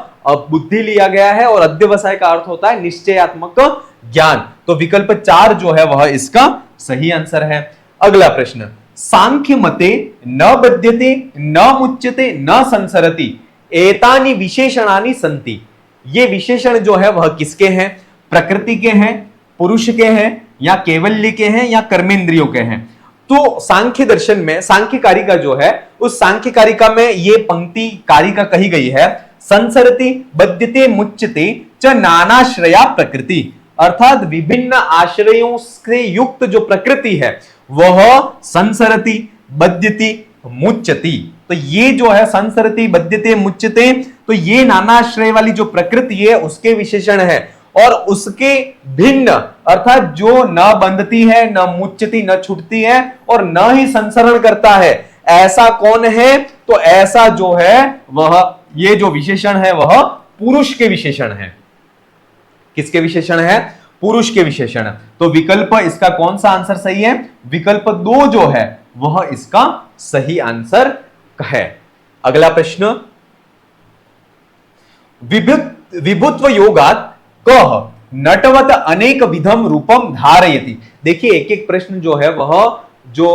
A: बुद्धि लिया गया है और अध्यवसाय का अर्थ होता है निश्चयात्मक ज्ञान। तो विकल्प 4 जो है वह इसका सही आंसर है। अगला प्रश्न, सांख्य मते न बध्यते न मुच्यते न संसरति एतानि विशेषणानि संति। ये विशेषण जो है वह किसके हैं, प्रकृति के हैं, पुरुष के हैं, या कैवल्य के हैं, या कर्मेंद्रियों के हैं। तो सांख्य दर्शन में सांख्य कारिका जो है उस सांख्य कारिका में ये पंक्ति कारिका कही गई है, संसरति बध्यते मुच्यते च नानाश्रया प्रकृति। अर्थात विभिन्न आश्रयों से युक्त जो प्रकृति है वह संसरति बध्यति मुच्यति। तो ये जो है संसरति बध्यते मुच्यते, तो ये नानाश्रय वाली जो प्रकृति है उसके विशेषण है, और उसके भिन्न अर्थात जो न बंधती है न मुच्यति न छूटती है और न ही संसरण करता है, ऐसा कौन है, तो ऐसा जो है वह ये जो विशेषण है वह पुरुष के विशेषण है। किसके विशेषण है, पुरुष के विशेषण। तो विकल्प इसका कौन सा आंसर सही है, विकल्प 2 जो है वह इसका सही आंसर है। अगला प्रश्न, विभुत्व योगात कह नटवत अनेक विधम रूपम धारयति। देखिए एक एक प्रश्न जो है वह जो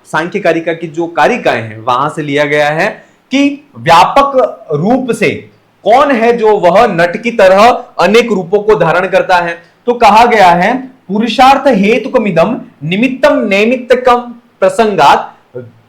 A: सांख्य कारिका की जो कारिकाएं हैं वहां से लिया गया है कि व्यापक रूप से कौन है जो वह नट की तरह अनेक रूपों को धारण करता है। तो कहा गया है पुरुषार्थ हेतुकमिदम निमित्तम नैमित्तकम प्रसंगात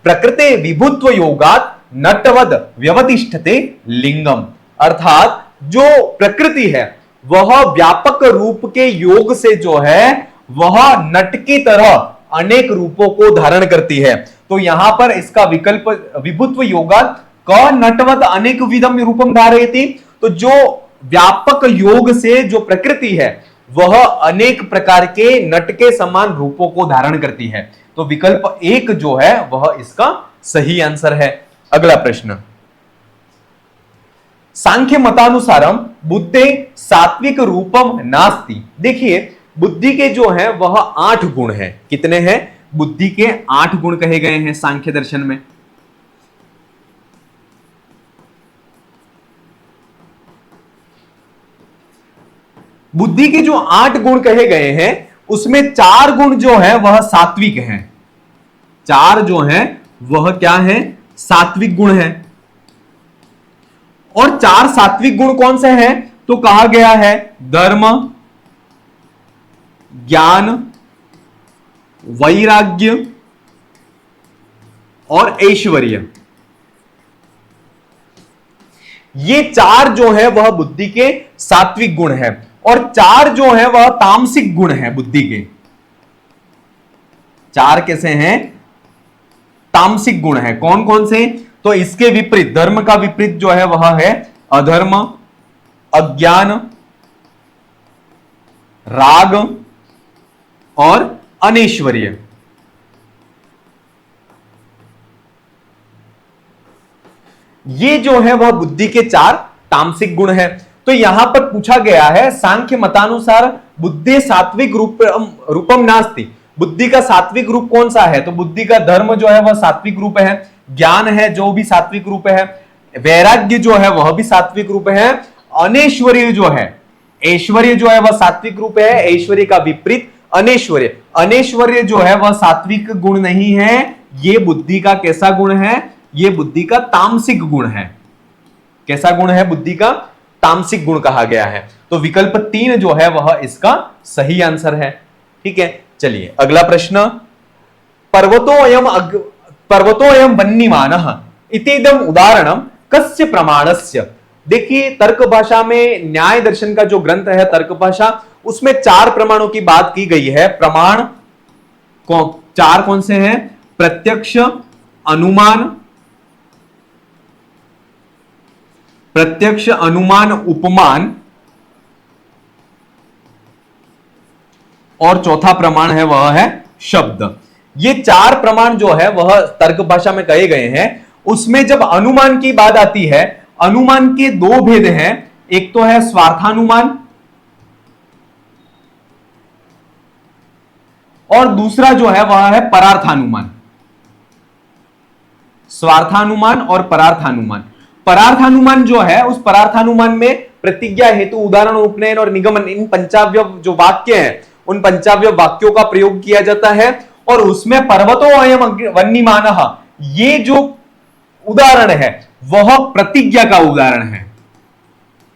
A: प्रकृते विभुत्व योगात नटवद व्यवतिष्ठते लिंगम। अर्थात जो प्रकृति है वह व्यापक रूप के योग से जो है वह नट की तरह अनेक रूपों को धारण करती है। तो यहां पर इसका विकल्प विभुत्व योगात क नटवद अनेक विधम रूपम धारयति। तो जो व्यापक योग से जो प्रकृति है वह अनेक प्रकार के नट के समान रूपों को धारण करती है। तो विकल्प 1 जो है वह इसका सही आंसर है। अगला प्रश्न, सांख्य मतानुसारम बुद्धे सात्विक रूपम नास्ति। देखिए बुद्धि के जो है वह 8 गुण हैं। कितने हैं, बुद्धि के 8 गुण कहे गए हैं सांख्य दर्शन में। बुद्धि के जो 8 गुण कहे गए हैं उसमें 4 गुण जो है वह सात्विक हैं। 4 जो हैं वह क्या है, सात्विक गुण है। और 4 सात्विक गुण कौन से हैं, तो कहा गया है धर्म, ज्ञान, वैराग्य और ऐश्वर्य। ये 4 जो है वह बुद्धि के सात्विक गुण है, और 4 जो है वह तामसिक गुण है बुद्धि के। 4 कैसे हैं, तामसिक गुण है। कौन कौन से, तो इसके विपरीत धर्म का विपरीत जो है वह है अधर्म, अज्ञान, राग और अनैश्वर्य। ये जो है वह बुद्धि के चार तामसिक गुण है। तो यहां पर पूछा गया है सांख्य मतानुसार बुद्धि सात्विक रूपम नास्ति, बुद्धि का सात्विक रूप कौन सा है? तो बुद्धि का धर्म जो है वह सात्विक रूप है, ज्ञान है जो भी सात्विक रूप है, वैराग्य जो है वह भी सात्विक रूप है, अनैश्वर्य जो है, ऐश्वर्य जो है वह सात्विक रूप है, ऐश्वर्य का विपरीत अनैश्वर्य, अनैश्वर्य जो है वह सात्विक गुण नहीं है, ये बुद्धि का कैसा गुण है? ये बुद्धि का तामसिक गुण है। कैसा गुण है? बुद्धि का तामसिक गुण कहा गया है। तो विकल्प 3 जो है वह इसका सही आंसर है। ठीक है, चलिए अगला प्रश्न, पर्वतोऽयं वह्निमानः इतीदम उदाहरणम कस्य प्रमाणस्य। देखिए तर्क भाषा में न्याय दर्शन का जो ग्रंथ है तर्क भाषा, उसमें 4 प्रमाणों की बात की गई है। प्रमाण चार कौन से हैं? प्रत्यक्ष, अनुमान, उपमान और चौथा प्रमाण है वह है शब्द। ये 4 प्रमाण जो है वह तर्क भाषा में कहे गए हैं। उसमें जब अनुमान की बात आती है, अनुमान के 2 भेद हैं, एक तो है स्वार्थानुमान और दूसरा जो है वह है परार्थानुमान। स्वार्थानुमान और परार्थानुमान। परार्थानुमान जो है, उस परार्थानुमान में प्रतिज्ञा, हेतु, उदाहरण, उपनयन और निगमन, इन पंचावयव जो वाक्य हैं उन पंचावयव वाक्यों का प्रयोग किया जाता है। और उसमें पर्वतोऽयं वह्निमानः, ये जो उदाहरण है वह प्रतिज्ञा का उदाहरण है।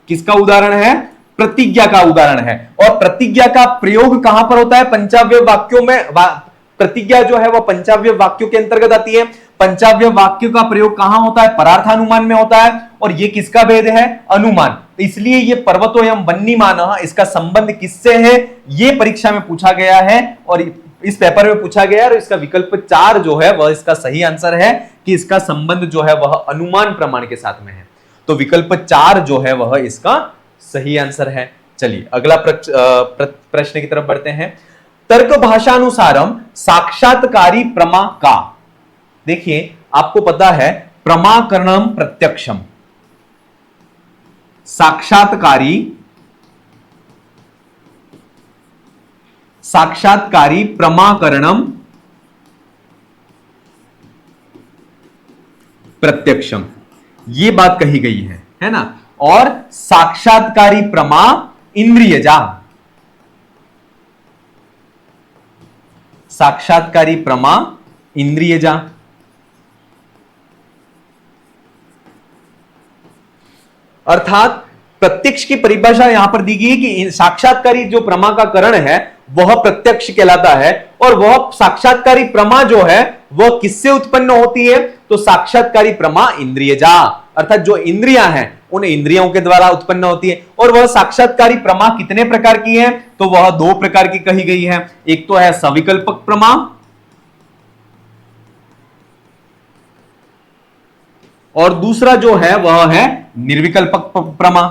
A: किसका उदाहरण है? प्रतिज्ञा का उदाहरण है। और प्रतिज्ञा का प्रयोग कहां पर होता है? पंचावयव वाक्यों में। प्रतिज्ञा जो है वह पंचावयव वाक्यों के अंतर्गत आती है। पंचावयव वाक्यों का प्रयोग कहां होता है? परार्थानुमान में होता है। और ये किसका भेद है? अनुमान। इसलिए ये पर्वतोऽयं वह्निमानः, इसका संबंध किससे है ये परीक्षा में पूछा गया है और इस पेपर में पूछा गया। और इसका विकल्प 4 जो है वह इसका सही आंसर है कि इसका संबंध जो है वह अनुमान प्रमाण के साथ में है। तो विकल्प 4 जो है वह इसका सही आंसर है। चलिए अगला प्रश्न की तरफ बढ़ते हैं। तर्क भाषानुसारम साक्षात्कारी प्रमा का। देखिए आपको पता है प्रमाकरणम प्रत्यक्षम, साक्षात्कारी प्रमाकरणम प्रत्यक्षम, ये बात कही गई है ना। और साक्षात्कारी प्रमा इंद्रियजा, साक्षात्कारी प्रमा इंद्रियजा। अर्थात प्रत्यक्ष की परिभाषा यहां पर दी गई कि साक्षात्कारी जो प्रमा का करण है वह प्रत्यक्ष कहलाता है। और वह साक्षात्कारी प्रमा जो है वह किससे उत्पन्न होती है? तो साक्षात्कारी प्रमा इंद्रियजा, अर्थात जो इंद्रियां हैं उन इंद्रियों के द्वारा उत्पन्न होती है। और वह साक्षात्कारी प्रमा कितने प्रकार की है? तो वह 2 प्रकार की कही गई है। एक तो है सविकल्पक प्रमा और दूसरा जो है वह है निर्विकल्पक प्रमा।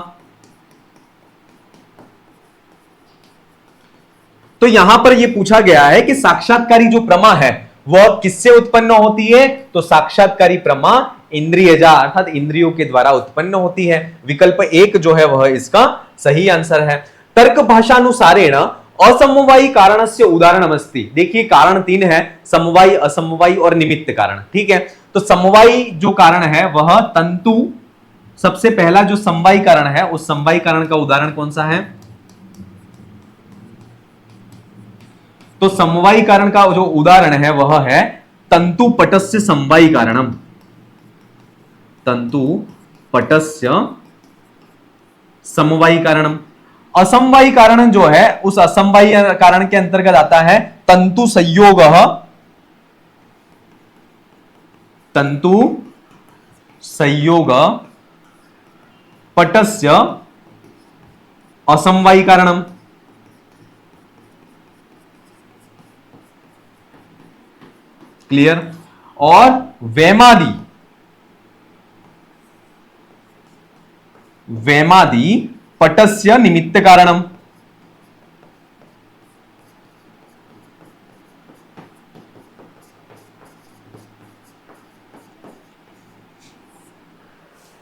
A: तो यहां पर यह पूछा गया है कि साक्षात्कारी जो प्रमा है वह किससे उत्पन्न होती है? तो साक्षात्कारी प्रमा इंद्रियजा, अर्थात इंद्रियों के द्वारा उत्पन्न होती है। विकल्प 1 जो है वह इसका सही आंसर है। तर्क भाषानुसारेण असमवायी कारणस्य उदाहरणमस्ति। देखिए कारण 3 है, समवायी, असमवायी और निमित्त कारण। ठीक है, तो समवायी जो कारण है वह तंतु, सबसे पहला जो समवायी कारण है उस समवायी कारण का उदाहरण कौन सा है? तो समवायी कारण का जो उदाहरण है वह है तंतु पटस्य समवायी कारणम, तंतु पटस्य समवायी कारणम। असमवायी कारण जो है उस असमवायी कारण के अंतर्गत आता है तंतु संयोग, तंतु संयोग पटस्य असमवायी कारणम। क्लियर? और वेमादि, वेमादि पटस्य निमित्त कारणम।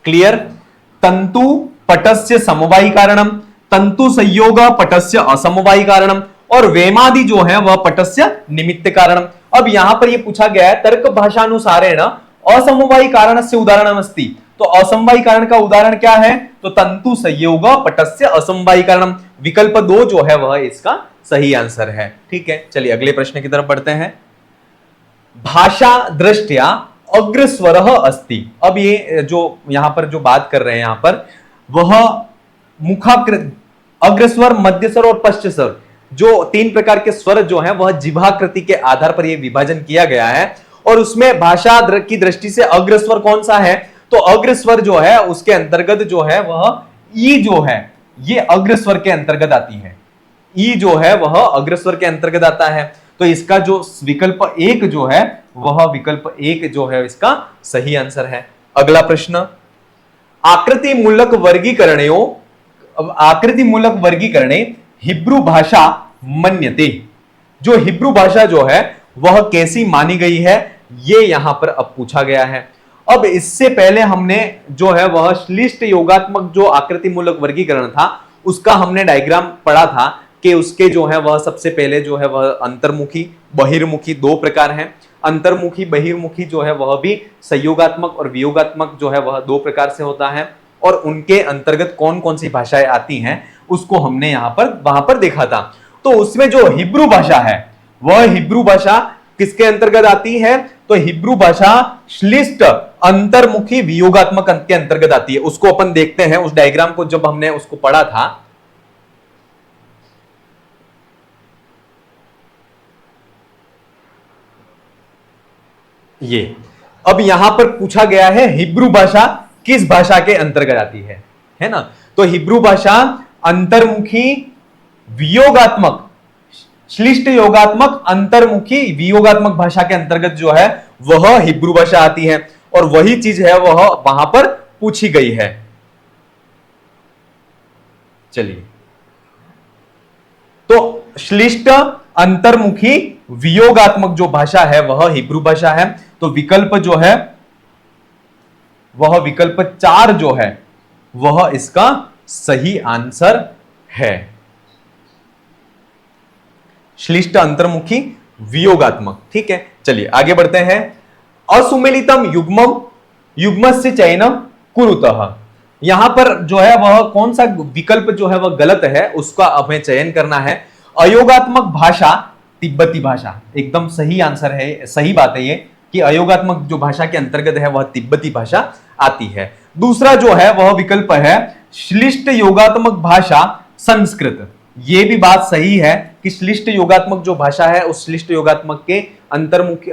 A: क्लियर? तंतु पटस्य समवायी कारणम, तंतु संयोग पटस्य असमवायी कारणम, और वेमादि जो है वह पटस्य निमित्त कारणम। अब यहां पर यह पूछा गया है तर्क भाषानुसारेण असमवायी कारणस्य उदाहरणम अस्ति, तो असमवायी कारण का उदाहरण क्या है? तो तंतु संयोग पटस्य असमवायी कारणम, विकल्प 2 जो है वह इसका सही आंसर है। ठीक है, चलिए अगले प्रश्न की तरफ बढ़ते हैं। भाषा दृष्टया अग्रस्वर अस्ति। अब ये जो यहां पर जो बात कर रहे हैं यहां पर वह मुखाकृत अग्रस्वर, मध्य स्वर और पश्च स्वर, जो 3 प्रकार के स्वर जो हैं वह जिह्वाकृति के आधार पर यह विभाजन किया गया है। और उसमें भाषा की दृष्टि से अग्रस्वर कौन सा है? तो अग्रस्वर जो है उसके अंतर्गत जो है वह ई जो है ये अग्रस्वर के अंतर्गत आती है। ई जो है वह अग्रस्वर के अंतर्गत आता है, तो इसका जो विकल्प 1 जो है वह विकल्प 1 जो है इसका सही आंसर है। अगला प्रश्न, आकृति मूलक वर्गीकरणों, आकृति मूलक वर्गीकरणे हिब्रू भाषा मन्यते। जो हिब्रू भाषा जो है वह कैसी मानी गई है, ये यहां पर अब पूछा गया है। अब इससे पहले हमने जो है वह श्लिष्ट योगात्मक जो आकृति मूलक वर्गीकरण था उसका हमने डायग्राम पढ़ा था कि उसके जो है वह सबसे पहले जो है वह अंतर्मुखी बहिर्मुखी 2 प्रकार हैं। अंतर्मुखी बहिर्मुखी जो है वह भी संयोगात्मक और वियोगात्मक जो है वह 2 प्रकार से होता है, और उनके अंतर्गत कौन कौन सी भाषाएं आती हैं उसको हमने यहां पर वहां पर देखा था। तो उसमें जो हिब्रू भाषा है वह हिब्रू भाषा किसके अंतर्गत आती है? तो हिब्रू भाषा श्लिष्ट अंतर्मुखी वियोगात्मक के अंतर्गत आती है। उसको अपन देखते हैं, उस डायग्राम को जब हमने उसको पढ़ा था। ये अब यहां पर पूछा गया है हिब्रू भाषा किस भाषा के अंतर्गत आती है ना? तो हिब्रू भाषा अंतर्मुखी वियोगात्मक, श्लिष्ट योगात्मक अंतर्मुखी वियोगात्मक भाषा के अंतर्गत जो है वह हिब्रू भाषा आती है, और वही चीज है वह वहां पर पूछी गई है। चलिए, तो श्लिष्ट अंतर्मुखी वियोगात्मक जो भाषा है वह हिब्रू भाषा है। तो विकल्प जो है वह विकल्प 4 जो है वह इसका सही आंसर है, श्लिष्ट अंतर्मुखी वियोगात्मक। ठीक है, चलिए आगे बढ़ते हैं। असुमेलितम युग्मम युग्मस्य चयनम कुरुतः। यहां पर जो है वह कौन सा विकल्प जो है वह गलत है उसका हमें चयन करना है। अयोगात्मक भाषा तिब्बती भाषा, एकदम सही आंसर है, सही बात है ये कि अयोगात्मक जो भाषा के अंतर्गत है वह तिब्बती भाषा आती है। दूसरा जो है वह विकल्प है श्लिष्ट योगात्मक भाषा संस्कृत। ये भी बात सही है कि श्लिष्ट योगात्मक जो भाषा है उस श्लिष्ट योगात्मक के अंतर्मुखी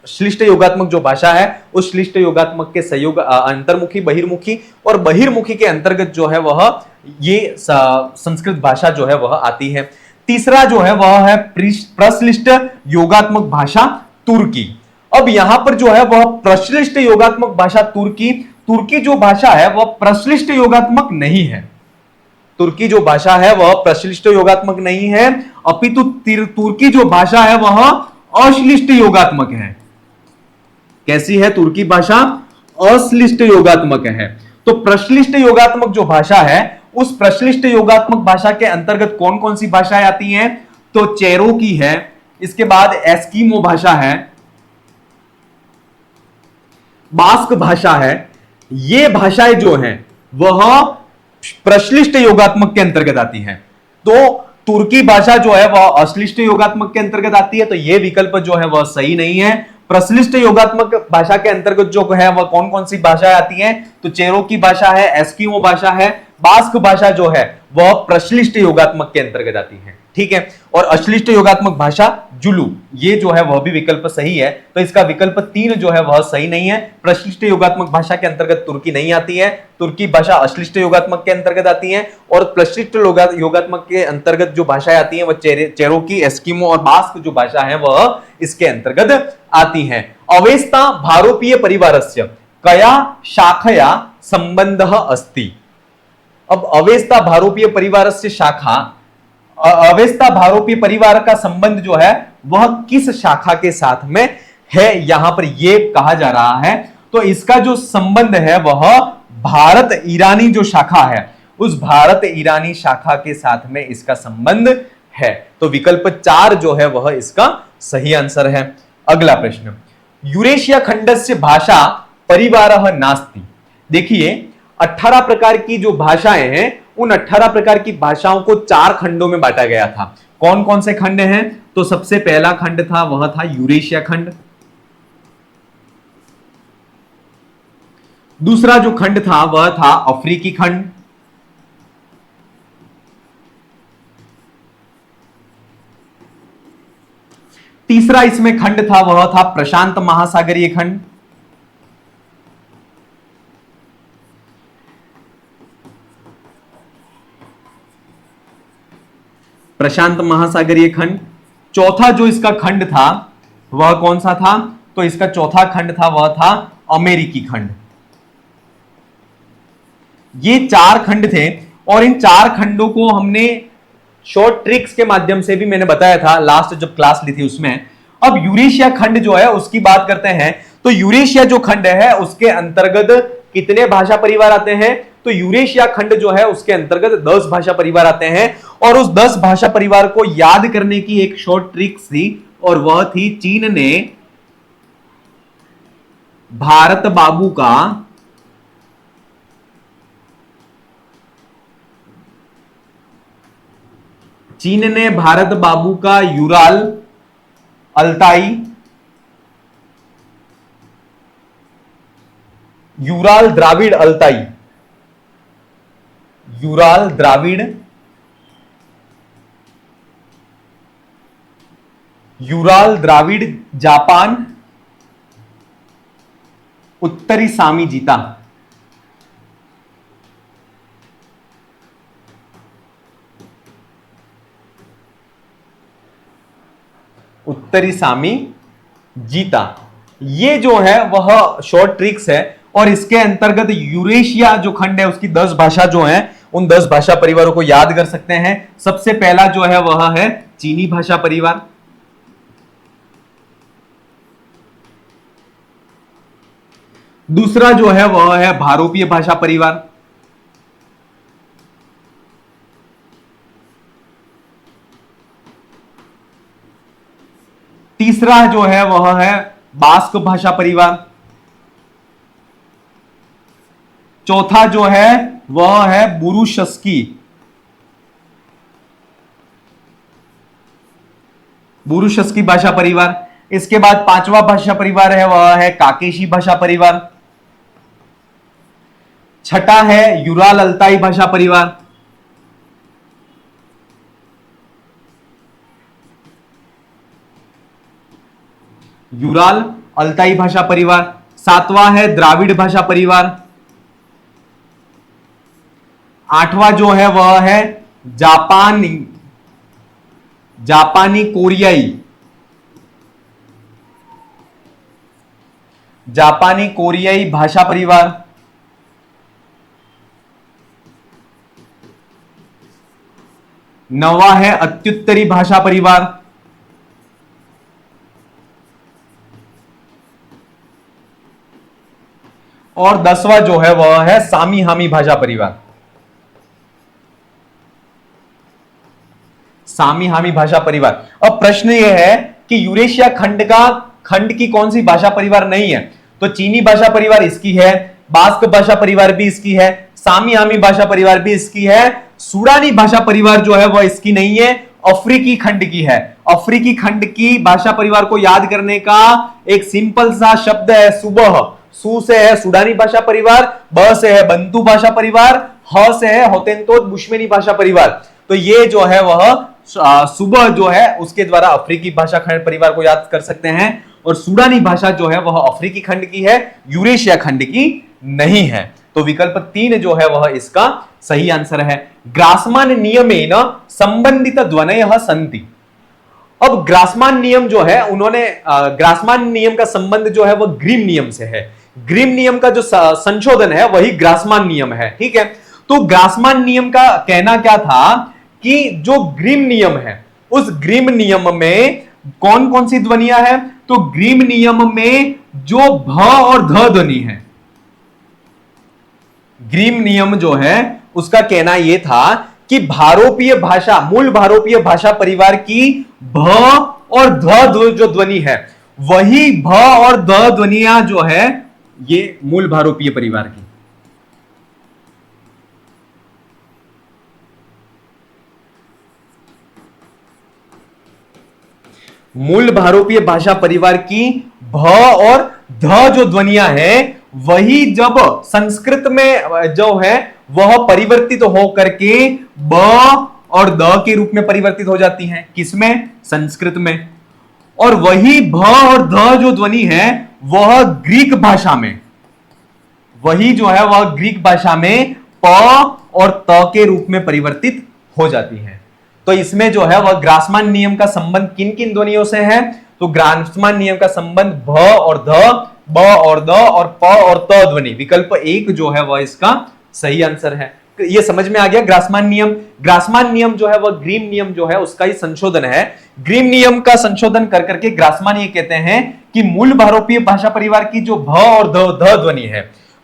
A: श्लिष्ट योगात्मक जो भाषा है उस श्लिष्ट योगात्मक के संयोग अंतर्मुखी बहिर्मुखी और बहिर्मुखी के अंतर्गत जो है वह ये संस्कृत भाषा जो है वह आती है। तीसरा जो है वह है प्रश्लिष्ट योगात्मक भाषा तुर्की। अब यहां पर जो है वह प्रश्लिष्ट योगात्मक भाषा तुर्की, तुर्की जो भाषा है वह प्रश्लिष्ट योगात्मक नहीं है। तुर्की जो भाषा है वह प्रश्लिष्ट योगात्मक नहीं है, अपितु तुर्की जो भाषा है वह अश्लिष्ट योगात्मक है। कैसी है तुर्की भाषा? अश्लिष्ट योगात्मक है। तो प्रश्लिष्ट योगात्मक जो भाषा है उस प्रश्लिष्ट योगात्मक भाषा के अंतर्गत कौन कौन सी भाषाएं आती हैं? तो चेरोकी है, इसके बाद एस्किमो भाषा है, बास्क भाषा है। ये भाषाएं जो हैं वह प्रश्लिष्ट योगात्मक के अंतर्गत आती हैं। तो तुर्की भाषा जो है वह अश्लिष्ट योगात्मक के अंतर्गत आती है, तो यह विकल्प जो है वह सही नहीं है। प्रश्लिष्ट योगात्मक भाषा के अंतर्गत जो है वह कौन कौन सी भाषाएं आती हैं? तो चेरोकी भाषा है, एस्किमो भाषा है, बास्क भाषा जो है वह प्रश्लिष्ट योगात्मक के अंतर्गत आती है। ठीक है, और अश्लिष्ट योगात्मक भाषा जुलू, ये जो है वह भी विकल्प सही है। तो इसका विकल्प 3 जो है वह सही नहीं है। प्रश्लिष्ट योगात्मक भाषा के अंतर्गत तुर्की नहीं आती है, तुर्की भाषा अश्लिष्ट योगात्मक के अंतर्गत आती है, और प्रश्लिष्ट योगात्मक के अंतर्गत जो भाषाएं आती हैं वह चेरोकी, एस्किमो और बास्क जो भाषा है वह इसके अंतर्गत आती है। अवेस्ता भारोपीय परिवारस्य कया शाखया संबंधः अस्ति। अब अवेस्ता भारोपीय परिवार से शाखा, अवेस्ता भारोपीय परिवार का संबंध जो है वह किस शाखा के साथ में है, यहां पर यह कहा जा रहा है। तो इसका जो संबंध है वह भारत ईरानी जो शाखा है, उस भारत ईरानी शाखा के साथ में इसका संबंध है। तो विकल्प 4 जो है वह इसका सही आंसर है। अगला प्रश्न, यूरेशिया खंडस्य भाषा परिवारः नास्ति। देखिए 18 प्रकार की जो भाषाएं हैं, उन 18 प्रकार की भाषाओं को 4 खंडों में बांटा गया था। कौन कौन से खंड हैं? तो सबसे पहला खंड था वह था यूरेशिया खंड। दूसरा जो खंड था वह था अफ्रीकी खंड। तीसरा इसमें खंड था वह था प्रशांत महासागरीय खंड। प्रशांत महासागरीय खंड। चौथा जो इसका खंड था वह कौन सा था? तो इसका चौथा खंड था वह था अमेरिकी खंड। ये 4 खंड थे और इन 4 खंडों को हमने शॉर्ट ट्रिक्स के माध्यम से भी मैंने बताया था लास्ट जब क्लास ली थी उसमें। अब यूरेशिया खंड जो है उसकी बात करते हैं। तो यूरेशिया जो खंड है उसके अंतर्गत कितने भाषा परिवार आते हैं? तो यूरेशिया खंड जो है उसके अंतर्गत 10 भाषा परिवार आते हैं और उस 10 भाषा परिवार को याद करने की एक शॉर्ट ट्रिक थी और वह थी चीन ने भारत बाबू का Ural Altai, Ural Dravida Altai, Ural Dravida, Ural Dravida Japan, उत्तरी सामी जीता। उत्तरी सामी जीता, ये जो है वह शॉर्ट ट्रिक्स है और इसके अंतर्गत यूरेशिया जो खंड है उसकी 10 भाषा जो है उन 10 भाषा परिवारों को याद कर सकते हैं। सबसे पहला जो है वह है चीनी भाषा परिवार। दूसरा जो है वह है भारोपीय भाषा परिवार। तीसरा जो है वह है बास्क भाषा परिवार। चौथा जो है वह है बुरुशस्की, बुरुशस्की भाषा परिवार। इसके बाद 5वां भाषा परिवार है वह है काकेशी भाषा परिवार। छठा है यूराल अल्ताई भाषा परिवार। यूराल अल्ताई भाषा परिवार। 7वां है द्राविड़ भाषा परिवार। 8वां जो है वह है जापानी कोरियाई, जापानी कोरियाई भाषा परिवार। 9वां है अत्युत्तरी भाषा परिवार। और 10वां जो है वह है सामी हामी भाषा परिवार। सामी हामी भाषा परिवार। अब प्रश्न यह है कि यूरेशिया खंड की कौन सी भाषा परिवार नहीं है? तो चीनी भाषा परिवार इसकी है, बास्क भाषा परिवार भी इसकी है, सामी हामी भाषा परिवार भी इसकी है, सूडानी भाषा परिवार जो है वह इसकी नहीं है, अफ्रीकी खंड की है। अफ्रीकी खंड की भाषा परिवार को याद करने का एक सिंपल सा शब्द है सुबह। सू से है सूडानी भाषा परिवार, ब से है बंतू भाषा परिवार, ह से है होतेंतोत बुश्मेनी भाषा परिवार। तो ये जो है वह सुबह जो है उसके द्वारा अफ्रीकी भाषा खंड परिवार को याद कर सकते हैं और सूडानी भाषा जो है वह अफ्रीकी खंड की है, यूरेशिया खंड की नहीं है। तो विकल्प 3 जो है वह इसका सही आंसर है। ग्रासमान नियमेन संबंधित ध्वनयः सन्ति। अब ग्रासमान नियम जो है उन्होंने ग्रासमान नियम का संबंध जो है वह ग्रिम नियम से है। ग्रिम नियम का जो संशोधन है वही ग्रासमान नियम है, ठीक है। तो ग्रासमान नियम का कहना क्या था कि जो ग्रिम नियम है उस ग्रिम नियम में कौन कौन सी ध्वनियां हैं? तो ग्रिम नियम में जो भ और ध ध्वनि है, ग्रीम नियम जो है उसका कहना यह था कि भारोपीय भाषा, मूल भारोपीय भाषा परिवार की भ और ध जो ध्वनि है, वही भ और ध ध्वनियां जो है ये मूल भारोपीय परिवार की, मूल भारोपीय भाषा परिवार की भ और ध जो ध्वनियां हैं वही जब संस्कृत में जो है वह परिवर्तित हो करके ब और द के रूप में परिवर्तित हो जाती हैं। किसमें? संस्कृत में। और वही भ और ध जो ध्वनि है वह ग्रीक भाषा में, वही जो है वह ग्रीक भाषा में प और त के रूप में परिवर्तित हो जाती है। तो इसमें जो है वह ग्रासमान नियम का संबंध किन किन ध्वनियों से है? तो ग्रासमान नियम का संबंध भ और ध, ब और द और प और त ध्वनि, विकल्प एक जो है वह इसका सही आंसर है। ये समझ में आ गया ग्रासमान नियम। ग्रासमान नियम जो है वह ग्रीम नियम जो है उसका ही संशोधन है। ग्रीम नियम का संशोधन कर करके ग्रासमान ये कहते हैं कि मूल भारोपीय भाषा परिवार की जो भ और ध ध्वनि है,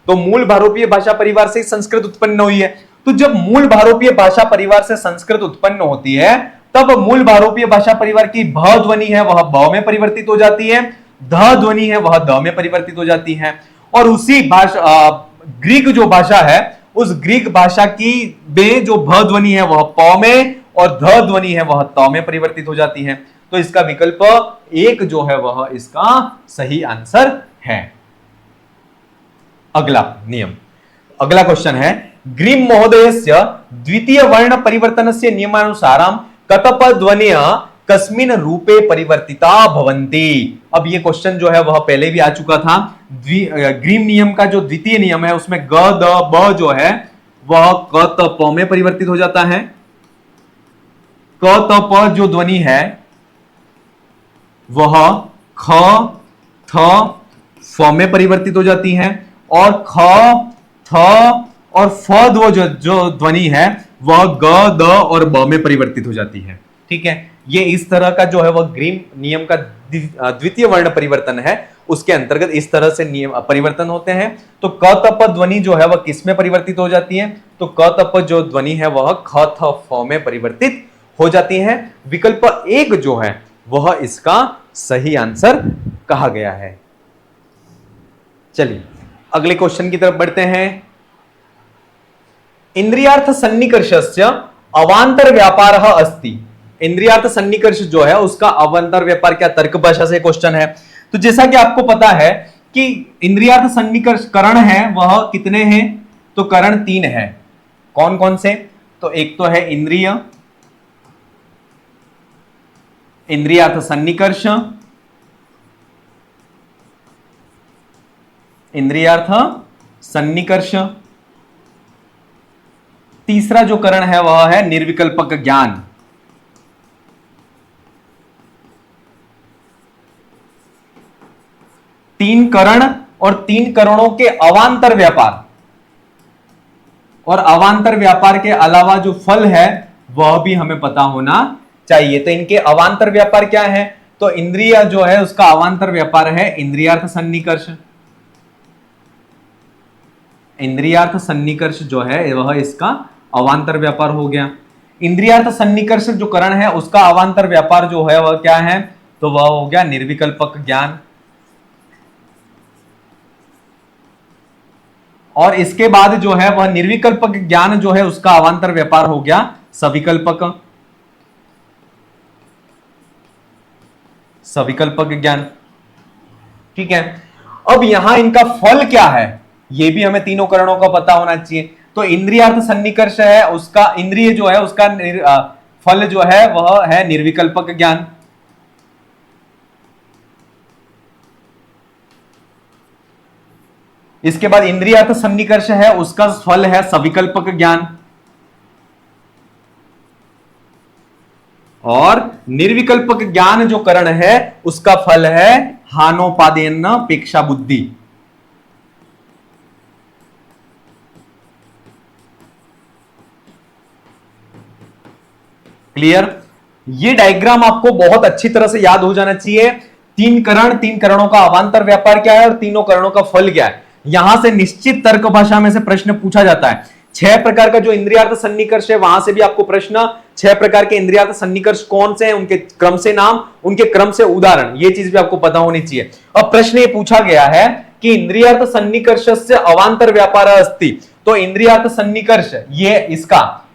A: तो मूल भारोपीय भाषा परिवार से संस्कृत उत्पन्न हुई है। तो जब मूल भारोपीय भाषा परिवार से संस्कृत उत्पन्न होती है तब मूल भारोपीय भाषा परिवार की भ ध्वनि है वह ब में परिवर्तित हो जाती है, ध ध्वनि है वह द में परिवर्तित हो जाती है। और उसी भाषा ग्रीक जो भाषा है उस ग्रीक भाषा की में जो भ ध्वनि है वह प में और ध ध्वनि है वह त में परिवर्तित हो जाती है। तो इसका विकल्प एक जो है वह इसका सही आंसर है। अगला नियम, अगला क्वेश्चन है ग्रीम महोदयस्य द्वितीय वर्ण परिवर्तनस्य नियमानुसारं कतप ध्वनिः कस्मिन् रूपे परिवर्तिता भवन्ति। अब ये क्वेश्चन जो है वह पहले भी आ चुका था। ग्रीम नियम का जो द्वितीय नियम है उसमें ग द ब जो है वह क त प में परिवर्तित हो जाता है। क त प जो ध्वनि है वह ख थ फ में परिवर्तित हो जाती है और ख थ और फ जो ध्वनि है वह ग द और ब में परिवर्तित हो जाती है। ठीक है, ये इस तरह का जो है वह ग्रीम नियम का द्वितीय वर्ण परिवर्तन है, उसके अंतर्गत इस तरह से नियम परिवर्तन होते हैं। तो क तप ध्वनि जो है वह किस में परिवर्तित हो जाती है? तो क तप जो ध्वनि है वह ख थ फ में परिवर्तित हो जाती है। विकल्प एक जो है वह इसका सही आंसर कहा गया है। चलिए अगले क्वेश्चन की तरफ बढ़ते हैं। इंद्रियार्थ सन्निकर्षस्य अवांतर व्यापारः अस्ति। इंद्रियार्थ सन्निकर्ष जो है उसका अवांतर व्यापार क्या? तर्क भाषा से क्वेश्चन है। तो जैसा कि आपको पता है कि इंद्रियार्थ सन्निकर्ष करण है वह कितने हैं? तो करण 3 है। कौन कौन से? तो एक तो है इंद्रिय, इंद्रियार्थ सन्निकर्ष, इंद्रियार्थ सन्निकर्ष। तीसरा जो करण है वह है निर्विकल्पक ज्ञान। तीन करण और 3 करणों के अवांतर व्यापार, और अवांतर व्यापार के अलावा जो फल है वह भी हमें पता होना चाहिए। तो इनके अवांतर व्यापार क्या है? तो इंद्रिय जो है उसका अवांतर व्यापार है इंद्रियार्थ सन्निकर्ष। इंद्रियार्थ सन्निकर्ष जो है वह इसका अवांतर व्यापार हो गया। इंद्रियार्थ सन्निकर्ष जो करण है उसका अवांतर व्यापार जो है वह क्या है? तो वह हो गया निर्विकल्पक ज्ञान। और इसके बाद जो है वह निर्विकल्पक ज्ञान जो है उसका अवांतर व्यापार हो गया सविकल्पक। सविकल्पक ज्ञान। ठीक है, अब यहां इनका फल क्या है यह भी हमें तीनों करणों का पता होना चाहिए। तो इंद्रियार्थ सन्निकर्ष है उसका इंद्रिय जो है उसका फल जो है वह है निर्विकल्पक ज्ञान। इसके बाद इंद्रियार्थ सन्निकर्ष है उसका फल है सविकल्पक ज्ञान। और निर्विकल्पक ज्ञान जो करण है उसका फल है हानोपादेनापेक्षा बुद्धि। क्लियर? ये डायग्राम आपको बहुत अच्छी तरह से याद हो जाना चाहिए। 3 करण, 3 करणों का अवांतर व्यापार क्या है और तीनों करणों का फल क्या है। यहां से निश्चित तर्क भाषा में से प्रश्न पूछा जाता है। 6 प्रकार का जो इंद्रियार्थ सन्निकर्ष है वहां से भी आपको प्रश्न, 6 प्रकार के इंद्रियार्थ सन्निकर्ष कौन से हैं, उनके क्रम से नाम, उनके क्रम से उदाहरण, ये चीज भी आपको पता होनी चाहिए। अब प्रश्न ये पूछा गया है कि इंद्रियार्थ सन्निकर्ष से अवांतर व्यापार अस्ति, तो इंद्रियार्थ सन्निकर्ष ये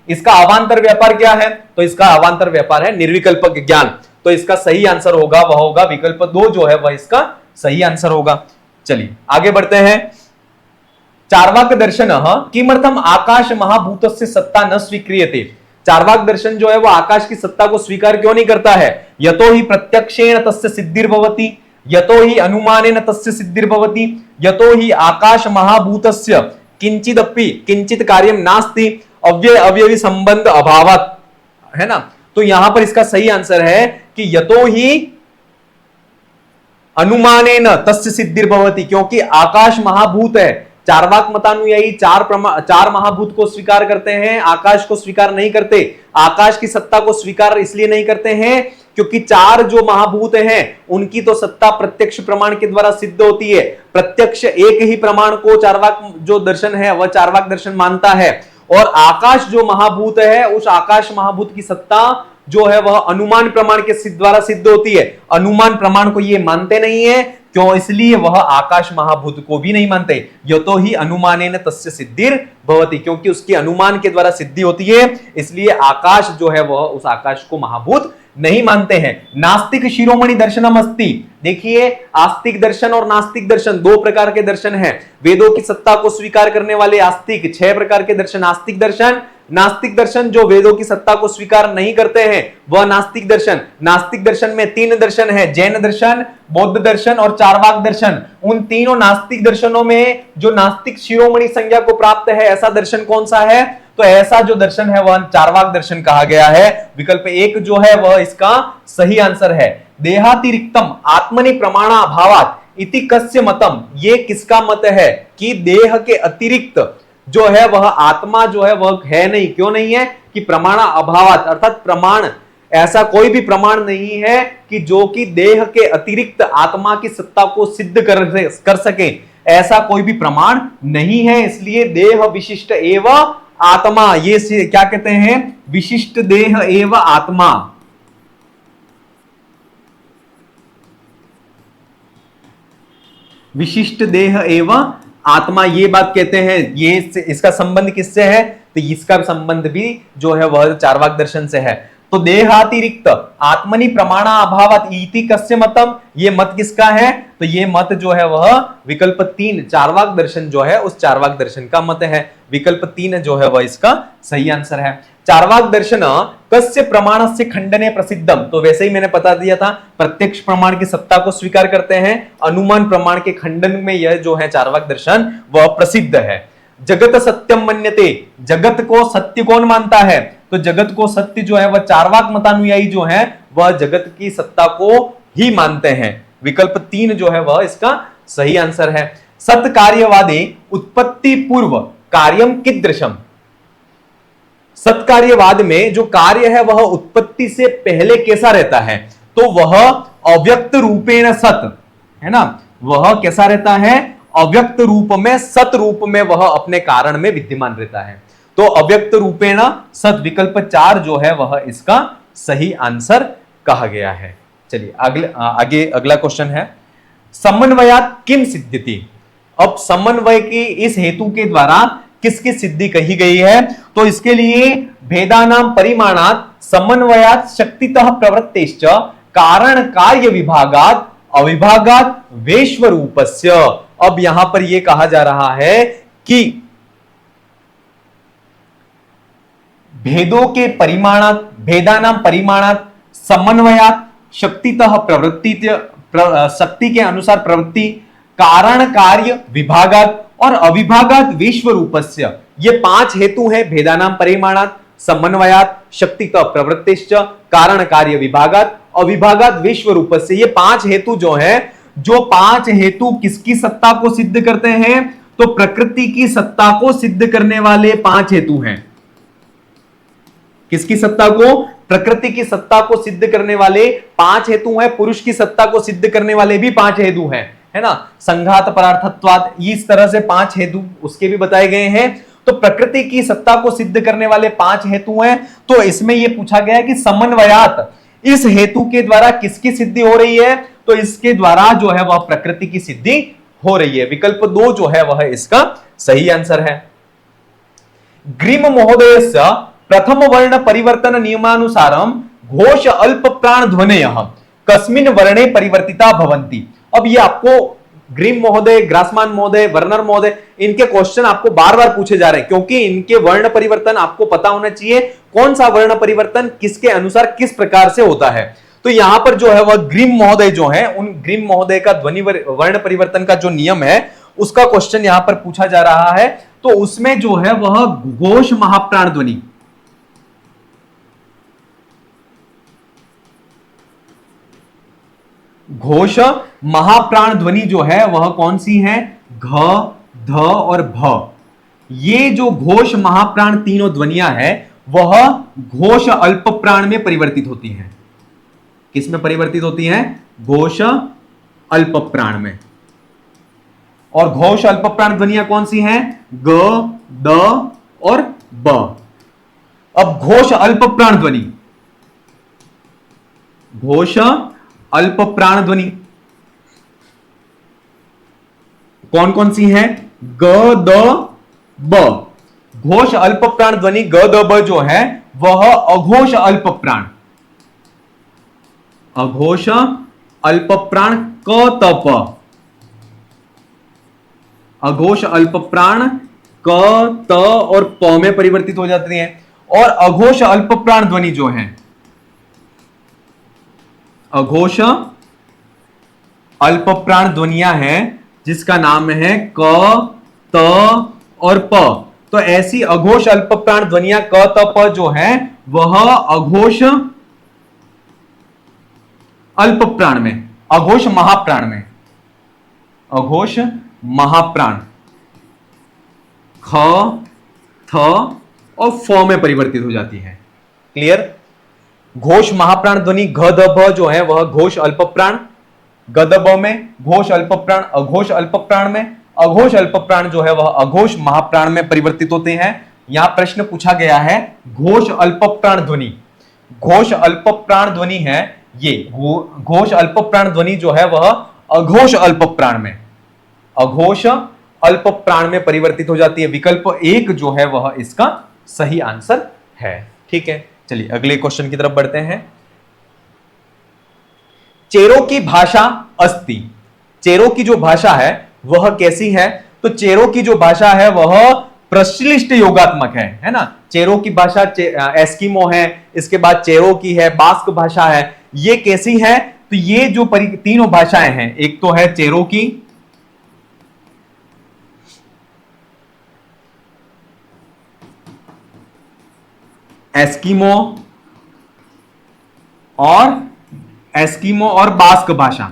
A: इसका अवांतर व्यापार क्या है, तो इसका अवांतर व्यापार है निर्विकल्पक ज्ञान। तो इसका सही आंसर होगा वह होगा विकल्प 2 जो है वह इसका सही आंसर होगा। चलिए आगे बढ़ते हैं। चार्वाक दर्शन किमर्थम आकाश महाभूतस्य सत्ता न स्वीक्रियते, चार्वाक दर्शन जो है वो आकाश की सत्ता को स्वीकार क्यों नहीं करता है, यतो ही प्रत्यक्षेण तस्य सिद्धिर्भवति, यतो ही अनुमानेन तस्य सिद्धिर्भवति, यतो ही आकाश महाभूतस्य किंचिदपि किंचित कार्यम नास्ति अव्यय अवयवी संबंध अभावात्, है ना। तो यहां पर इसका सही आंसर है कि यतो ही अनुमानेन तस्य सिद्धिर्भवति, क्योंकि आकाश महाभूत है। चार्वाक मतानुयायी चार महाभूत को स्वीकार करते हैं, आकाश को स्वीकार नहीं करते। आकाश की सत्ता को स्वीकार इसलिए नहीं करते हैं क्योंकि 4 जो महाभूत हैं उनकी तो सत्ता प्रत्यक्ष प्रमाण के द्वारा सिद्ध होती है। प्रत्यक्ष एक ही प्रमाण को चार्वाक जो दर्शन है वह चार्वाक दर्शन मानता है, और आकाश जो महाभूत है उस आकाश महाभूत की सत्ता जो है वह अनुमान प्रमाण के द्वारा सिद्ध होती है। अनुमान प्रमाण को ये मानते नहीं है, क्यों, इसलिए वह आकाश महाभूत को भी नहीं मानते। यतो ही अनुमानेन तस्य सिद्धिर भवति, क्योंकि उसकी अनुमान के द्वारा सिद्धि होती है, इसलिए आकाश जो है वह उस आकाश को महाभूत नहीं मानते हैं। नास्तिक शिरोमणि दर्शनम अस्ति, देखिए आस्तिक दर्शन और नास्तिक दर्शन 2 प्रकार के दर्शन हैं। वेदों की सत्ता को स्वीकार करने वाले आस्तिक, 6 प्रकार के दर्शन आस्तिक दर्शन। नास्तिक दर्शन जो वेदों की सत्ता को स्वीकार नहीं करते हैं वह नास्तिक दर्शन। नास्तिक दर्शन में 3 दर्शन है, जैन दर्शन, बौद्ध दर्शन और चार्वाक दर्शन। उन तीनों नास्तिक दर्शनों में जो नास्तिक शिरोमणि संज्ञा को प्राप्त है ऐसा दर्शन कौन सा है, तो ऐसा जो दर्शन है वह चार्वाक दर्शन कहा गया है। विकल्प 1 जो है वह इसका सही आंसर है। देहातिरिक्तम आत्मनि प्रमाणा अभावात इति कस्य मतम, ये किसका मत है कि देह के अतिरिक्त जो है वह आत्मा जो है वह है नहीं। क्यों नहीं है कि प्रमाणा अभावात, अर्थात प्रमाण, ऐसा कोई भी प्रमाण नहीं है कि जो कि देह के अतिरिक्त आत्मा की सत्ता को सिद्ध कर सके, ऐसा कोई भी प्रमाण नहीं है। इसलिए देह विशिष्ट एवं आत्मा, ये क्या कहते हैं, विशिष्ट देह एवं आत्मा, विशिष्ट देह एवं आत्मा, ये बात कहते हैं। ये इसका संबंध किससे है, तो इसका संबंध भी जो है वह चार्वाक दर्शन से है। तो देहातिरिक्त आत्मनि प्रमाणा अभावात इति कस्य मतम, ये मत किसका है, तो ये मत जो है वह विकल्प 3 चार्वाक दर्शन जो है उस चार्वाक दर्शन का मत है। विकल्प 3 जो है वह इसका सही आंसर है। चार्वाक दर्शन कस्य प्रमाण से खंडने प्रसिद्धम, तो वैसे ही मैंने बता दिया था, प्रत्यक्ष प्रमाण की सत्ता को स्वीकार करते हैं, अनुमान प्रमाण के खंडन में यह जो है चार्वाक दर्शन वह प्रसिद्ध है। जगत सत्यम मन्यते, जगत को सत्य कौन मानता है, तो जगत को सत्य जो है वह चार्वाक मतानुयायी जो है वह जगत की सत्ता को ही मानते हैं। विकल्प 3 जो है वह इसका सही आंसर है। सत्कार्यवादे उत्पत्ति पूर्व कार्यम कीदृशम, सत्कार्यवाद में जो कार्य है वह उत्पत्ति से पहले कैसा रहता है, तो वह अव्यक्त रूपेण सत, है ना, वह कैसा रहता है, अव्यक्त रूप में, सत रूप में वह अपने कारण में विद्यमान रहता है। तो अव्यक्त रूपेण सत, विकल्प 4 जो है वह इसका सही आंसर कहा गया है। चलिए आगे अगला क्वेश्चन है, समन्वयात् किम सिद्ध्यति, अब समन्वय की इस हेतु के द्वारा किसकी सिद्धि कही गई है, तो इसके लिए भेदानाम परिमाणात् समन्वयात् शक्तितः प्रवृत्तेश्च कारण कार्य विभागात् अविभागात् वैश्वरूपस्य। अब यहां पर यह कहा जा रहा है कि भेदों के परिमाणात्, भेदानाम परिमाणात् समन्वयात् शक्तितः प्रवृत्ति, शक्ति के अनुसार प्रवृत्ति, कारण कार्य विभागात् और अविभागात् विश्वरूपस्य, ये 5 हेतु है। भेदानाम परिमाणात्, समन्वयात्, शक्तितः प्रवृत्तिश्च, कारण कार्य विभागात्, अविभागात् विश्वरूपस्य, ये 5 हेतु जो है, जो 5 हेतु किसकी सत्ता को सिद्ध करते हैं, तो प्रकृति की सत्ता को सिद्ध करने वाले 5 हेतु हैं। किसकी सत्ता को, प्रकृति की सत्ता को सिद्ध करने वाले 5 हेतु हैं। पुरुष की सत्ता को सिद्ध करने वाले भी 5 हेतु हैं, है ना, संघात परार्थत्वाद, इस तरह से 5 हेतु उसके भी बताए गए हैं। तो प्रकृति की सत्ता को सिद्ध करने वाले 5 हेतु हैं। तो इसमें यह पूछा गया है कि समन्वयात इस हेतु के द्वारा किसकी सिद्धि हो रही है, तो इसके द्वारा जो है वह प्रकृति की सिद्धि हो रही है। विकल्प 2 जो है वह इसका सही आंसर है। ग्रीम महोदयस्य प्रथम वर्ण परिवर्तन नियमानुसारम घोष अल्प प्राण ध्वनयः कस्मिन् वर्णे परिवर्तिता भवन्ति। अब ये आपको ग्रीम महोदय, ग्रासमान महोदय, वर्नर महोदय, इनके क्वेश्चन आपको बार बार पूछे जा रहे हैं, क्योंकि इनके वर्ण परिवर्तन आपको पता होना चाहिए, कौन सा वर्ण परिवर्तन किसके अनुसार किस प्रकार से होता है। तो यहां पर जो है वह ग्रीम महोदय जो है, उन ग्रीम महोदय का ध्वनि वर्ण परिवर्तन का जो नियम है उसका क्वेश्चन यहां पर पूछा जा रहा है। तो उसमें जो है वह घोष महाप्राण ध्वनि, घोष महाप्राण ध्वनि जो है वह कौन सी है, घ, ध और भ। ये जो घोष महाप्राण तीनों ध्वनियां हैं वह घोष अल्प प्राण में परिवर्तित होती हैं। किसमें परिवर्तित होती हैं, घोष अल्प प्राण में। और घोष अल्प प्राण ध्वनियां कौन सी हैं, ग, द और ब। अब घोष अल्प प्राण ध्वनि, घोष अल्प प्राण ध्वनि कौन कौन सी है, ग, द, ब। घोष अल्प प्राण ध्वनि ग, द, ब जो है वह अघोष अल्प प्राण, अघोष अल्प प्राण क, त, प, अघोष अल्प प्राण क, त और प में परिवर्तित हो जाती है। और अघोष अल्प प्राण ध्वनि जो है, अघोष अल्प प्राण ध्वनियां हैं जिसका नाम है क, त और प। तो ऐसी अघोष अल्प प्राण ध्वनियां क, त, प जो है वह अघोष अल्प प्राण में, अघोष महाप्राण में, अघोष महाप्राण ख, थ और फ में परिवर्तित हो जाती है। क्लियर। घोष महाप्राण ध्वनि घ, द, भ जो है वह घोष अल्प प्राण, ग, द, ब में घोष अल्प प्राण, अघोष अल्प प्राण में, अघोष अल्प प्राण जो है वह अघोष महाप्राण में परिवर्तित होते हैं। यहां प्रश्न पूछा गया है घोष अल्प प्राण ध्वनि, घोष अल्प प्राण ध्वनि है ये, घोष अल्प प्राण ध्वनि जो है वह अघोष अल्प प्राण में, अघोष अल्प प्राण में परिवर्तित हो जाती है। विकल्प 1 जो है वह इसका सही आंसर है। ठीक है, चलिए अगले क्वेश्चन की तरफ बढ़ते हैं। चेरो की भाषा अस्ति, चेरो की जो भाषा है वह कैसी है, तो चेरो की जो भाषा है वह प्रश्लिष्ट योगात्मक है ना। चेरो की भाषा एस्किमो है, इसके बाद चेरो की है, बास्क भाषा है, ये कैसी है, तो ये जो तीनों भाषाएं हैं, एक तो है चेरो की, एस्किमो और बास्क भाषा,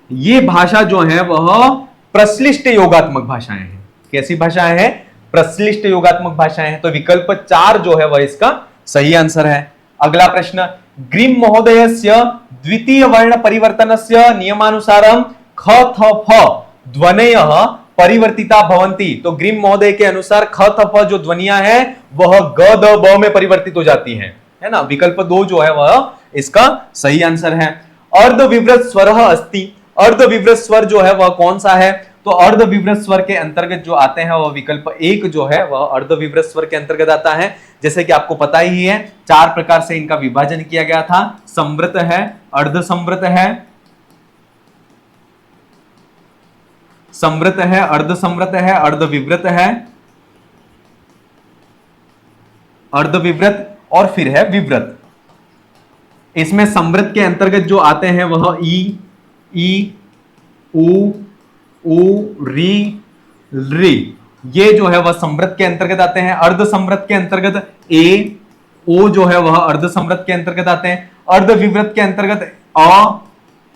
A: ये भाषा जो है वह प्रश्लिष्ट योगात्मक भाषाएं हैं। कैसी भाषाएं हैं, प्रश्लिष्ट योगात्मक भाषाएं हैं। तो विकल्प 4 जो है वह इसका सही आंसर है। अगला प्रश्न, ग्रीम महोदयस्य द्वितीय वर्ण परिवर्तनस्य नियमानुसारम ख, थ, फ ध्वनयः परिवर्तिता भवन्ति। तो ग्रीम महोदय के अनुसार ख, थ, फ जो ध्वनियां हैं वह ग, द, ब में परिवर्तित हो जाती हैं, है ना। विकल्प 2 जो है वह इसका सही आंसर है। अर्ध विवृत स्वर अस्ति, अर्ध विवृत स्वर जो है वह कौन सा है, तो अर्ध विवृत स्वर के अंतर्गत जो आते हैं वह विकल्प 1 जो है वह अर्ध विवृत स्वर के अंतर्गत आता है। जैसे कि आपको पता ही है 4 प्रकार से इनका विभाजन किया गया था, संवृत है, अर्ध संवृत है, संवृत है, अर्ध संवृत है, अर्ध विवृत है, अर्ध विवृत और फिर है विवृत। इसमें संवृत के अंतर्गत जो आते हैं वह ई, उ, री, री, ये जो है वह संवृत के अंतर्गत आते हैं। अर्ध संवृत के अंतर्गत ए, ओ जो है वह अर्ध संवृत के अंतर्गत आते हैं। अर्ध विवृत के अंतर्गत अ,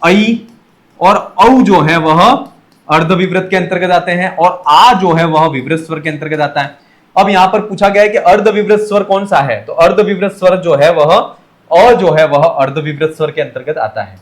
A: ऐ और औ जो है वह अर्ध विवृत के अंतर्गत आते हैं, और आ जो है वह विवृत स्वर के अंतर्गत आता है। अब यहां पर पूछा गया है कि अर्ध विवृत स्वर कौन सा है, तो अर्ध विवृत स्वर जो है वह अ जो है वह अर्ध विवृत स्वर के अंतर्गत आता है।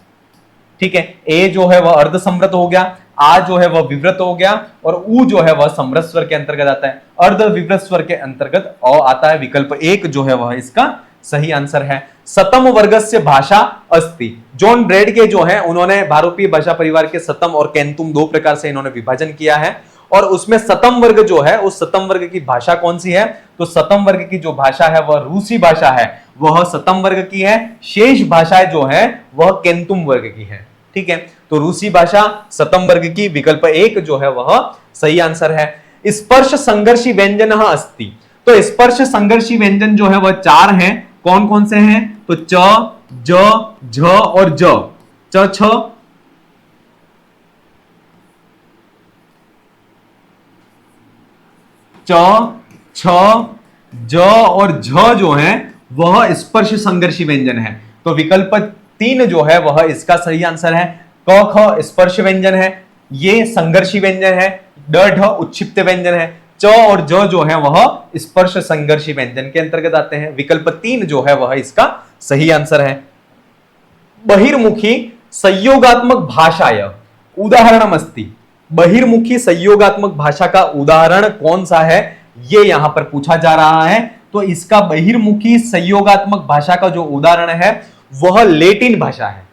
A: ठीक है, ए जो है वह अर्ध संवृत हो गया, आ जो है वह विवृत हो गया और ऊ जो है वह समरस स्वर के अंतर्गत आता है, अर्ध विवृत स्वर के अंतर्गत अ आता है। विकल्प एक जो है वह इसका सही आंसर है। सतम वर्गस्य भाषा अस्ति। जॉन ब्रेड के जो है उन्होंने भारोपीय भाषा परिवार के सतम और कैंतुम दो प्रकार से इन्होंने विभाजन किया है और उसमें सतम वर्ग जो है उस सतम वर्ग की भाषा कौन सी है? तो सतम वर्ग की जो भाषा है वह रूसी भाषा है, वह सतम वर्ग की है। शेष भाषाएं जो है वह कैंतुम वर्ग की है। ठीक है, तो रूसी भाषा सतम वर्ग की, विकल्प एक जो है वह सही आंसर है। स्पर्श संघर्षी व्यंजन अस्ति। तो स्पर्श संघर्षी व्यंजन जो है वह चार हैं। कौन कौन से हैं? तो च, ज, झ और ज। च, छ, च, छ, ज और झ जो है वह स्पर्श संघर्षी व्यंजन है। तो विकल्प तीन जो है वह इसका सही आंसर है। क, ख स्पर्श व्यंजन है, ये संघर्षी व्यंजन है, ड, ढ उच्छिप्त व्यंजन है, च और ज जो है वह स्पर्श संघर्षी व्यंजन के अंतर्गत आते हैं। विकल्प तीन जो है वह इसका सही आंसर है। बहिर्मुखी संयोगात्मक भाषाय उदाहरणम अस्ति। बहिर्मुखी संयोगात्मक भाषा का उदाहरण कौन सा है, ये यहां पर पूछा जा रहा है। तो इसका बहिर्मुखी संयोगात्मक भाषा का जो उदाहरण है वह लेटिन भाषा है।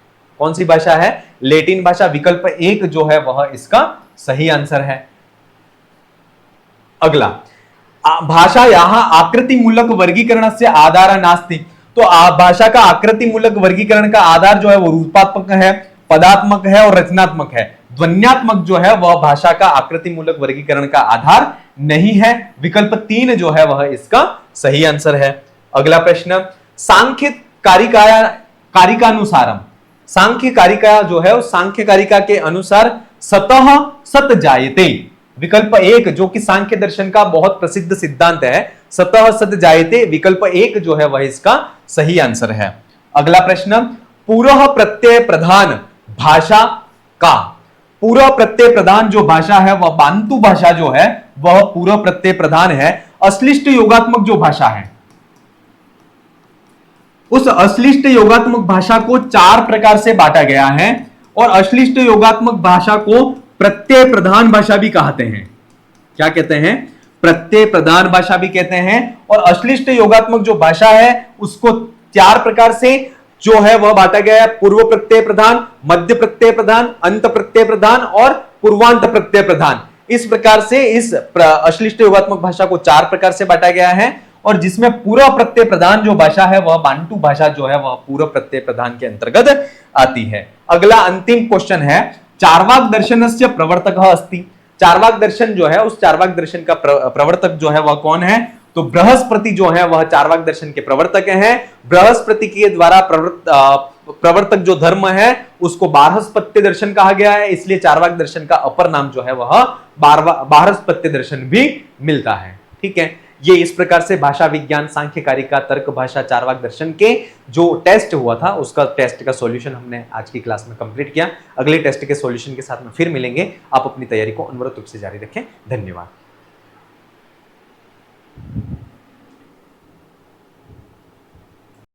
A: कौन सी भाषा है? लेटिन भाषा। विकल्प एक जो है वह इसका सही आंसर है। अगला, भाषा यहां आकृति मूलक वर्गीकरण से आधार नास्ति। तो भाषा का आकृति मूलक वर्गीकरण का आधार जो है वो रूपात्मक है, पदात्मक है और रचनात्मक है। ध्वन्यात्मक जो है वह भाषा का आकृति मूलक वर्गीकरण का आधार नहीं है। विकल्प तीन जो है वह इसका सही आंसर है। अगला प्रश्न, सांख्य कारिकानुसारम। सांख्य कारिका जो है उस सांख्य कारिका के अनुसार सतः सत जायते। विकल्प एक जो कि सांख्य दर्शन का बहुत प्रसिद्ध सिद्धांत है, सतः सत जायते, विकल्प एक जो है वह इसका सही आंसर है। अगला प्रश्न, पूर्व प्रत्यय प्रधान भाषा का। पूर्व प्रत्यय प्रधान जो भाषा है वह बांतु भाषा जो है वह पूर्व प्रत्यय प्रधान है। अश्लिष्ट योगात्मक जो भाषा है उस अश्लिष्ट योगात्मक भाषा को चार प्रकार से बांटा गया है और अश्लिष्ट योगात्मक भाषा को प्रत्यय प्रधान भाषा भी कहते हैं। क्या कहते हैं? प्रत्यय प्रधान भाषा भी कहते हैं। और अश्लिष्ट योगात्मक जो भाषा है उसको चार प्रकार से जो है वह बांटा गया है। पूर्व प्रत्यय प्रधान, मध्य प्रत्यय प्रधान, अंत प्रत्यय प्रधान और पूर्वांत प्रत्यय प्रधान। इस प्रकार से इस अश्लिष्ट योगात्मक भाषा को चार प्रकार से बांटा गया है और जिसमें पूर्व प्रत्यय प्रधान जो भाषा है वह बांटू भाषा जो है वह पूर्व प्रत्यय प्रधान के अंतर्गत आती है। अगला अंतिम क्वेश्चन है, चार्वाक दर्शनस्य प्रवर्तकः अस्ति। चार्वाक दर्शन जो है उस चार्वाक दर्शन का प्रवर्तक जो है वह कौन है? तो बृहस्पति जो है वह चार्वाक दर्शन के प्रवर्तक हैं। बृहस्पति के द्वारा प्रवर्तक जो धर्म है उसको बारहस्पत्य दर्शन कहा गया है, इसलिए चार्वाक दर्शन का अपर नाम जो है वह बारहस्पत्य दर्शन भी मिलता है। ठीक है, ये इस प्रकार से भाषा विज्ञान, सांख्य कारिका, तर्क भाषा, चार्वाक दर्शन के जो टेस्ट हुआ था उसका टेस्ट का सॉल्यूशन हमने आज की क्लास में कंप्लीट किया। अगले टेस्ट के सॉल्यूशन के साथ में फिर मिलेंगे। आप अपनी तैयारी को अनवरत रूप से जारी रखें। धन्यवाद।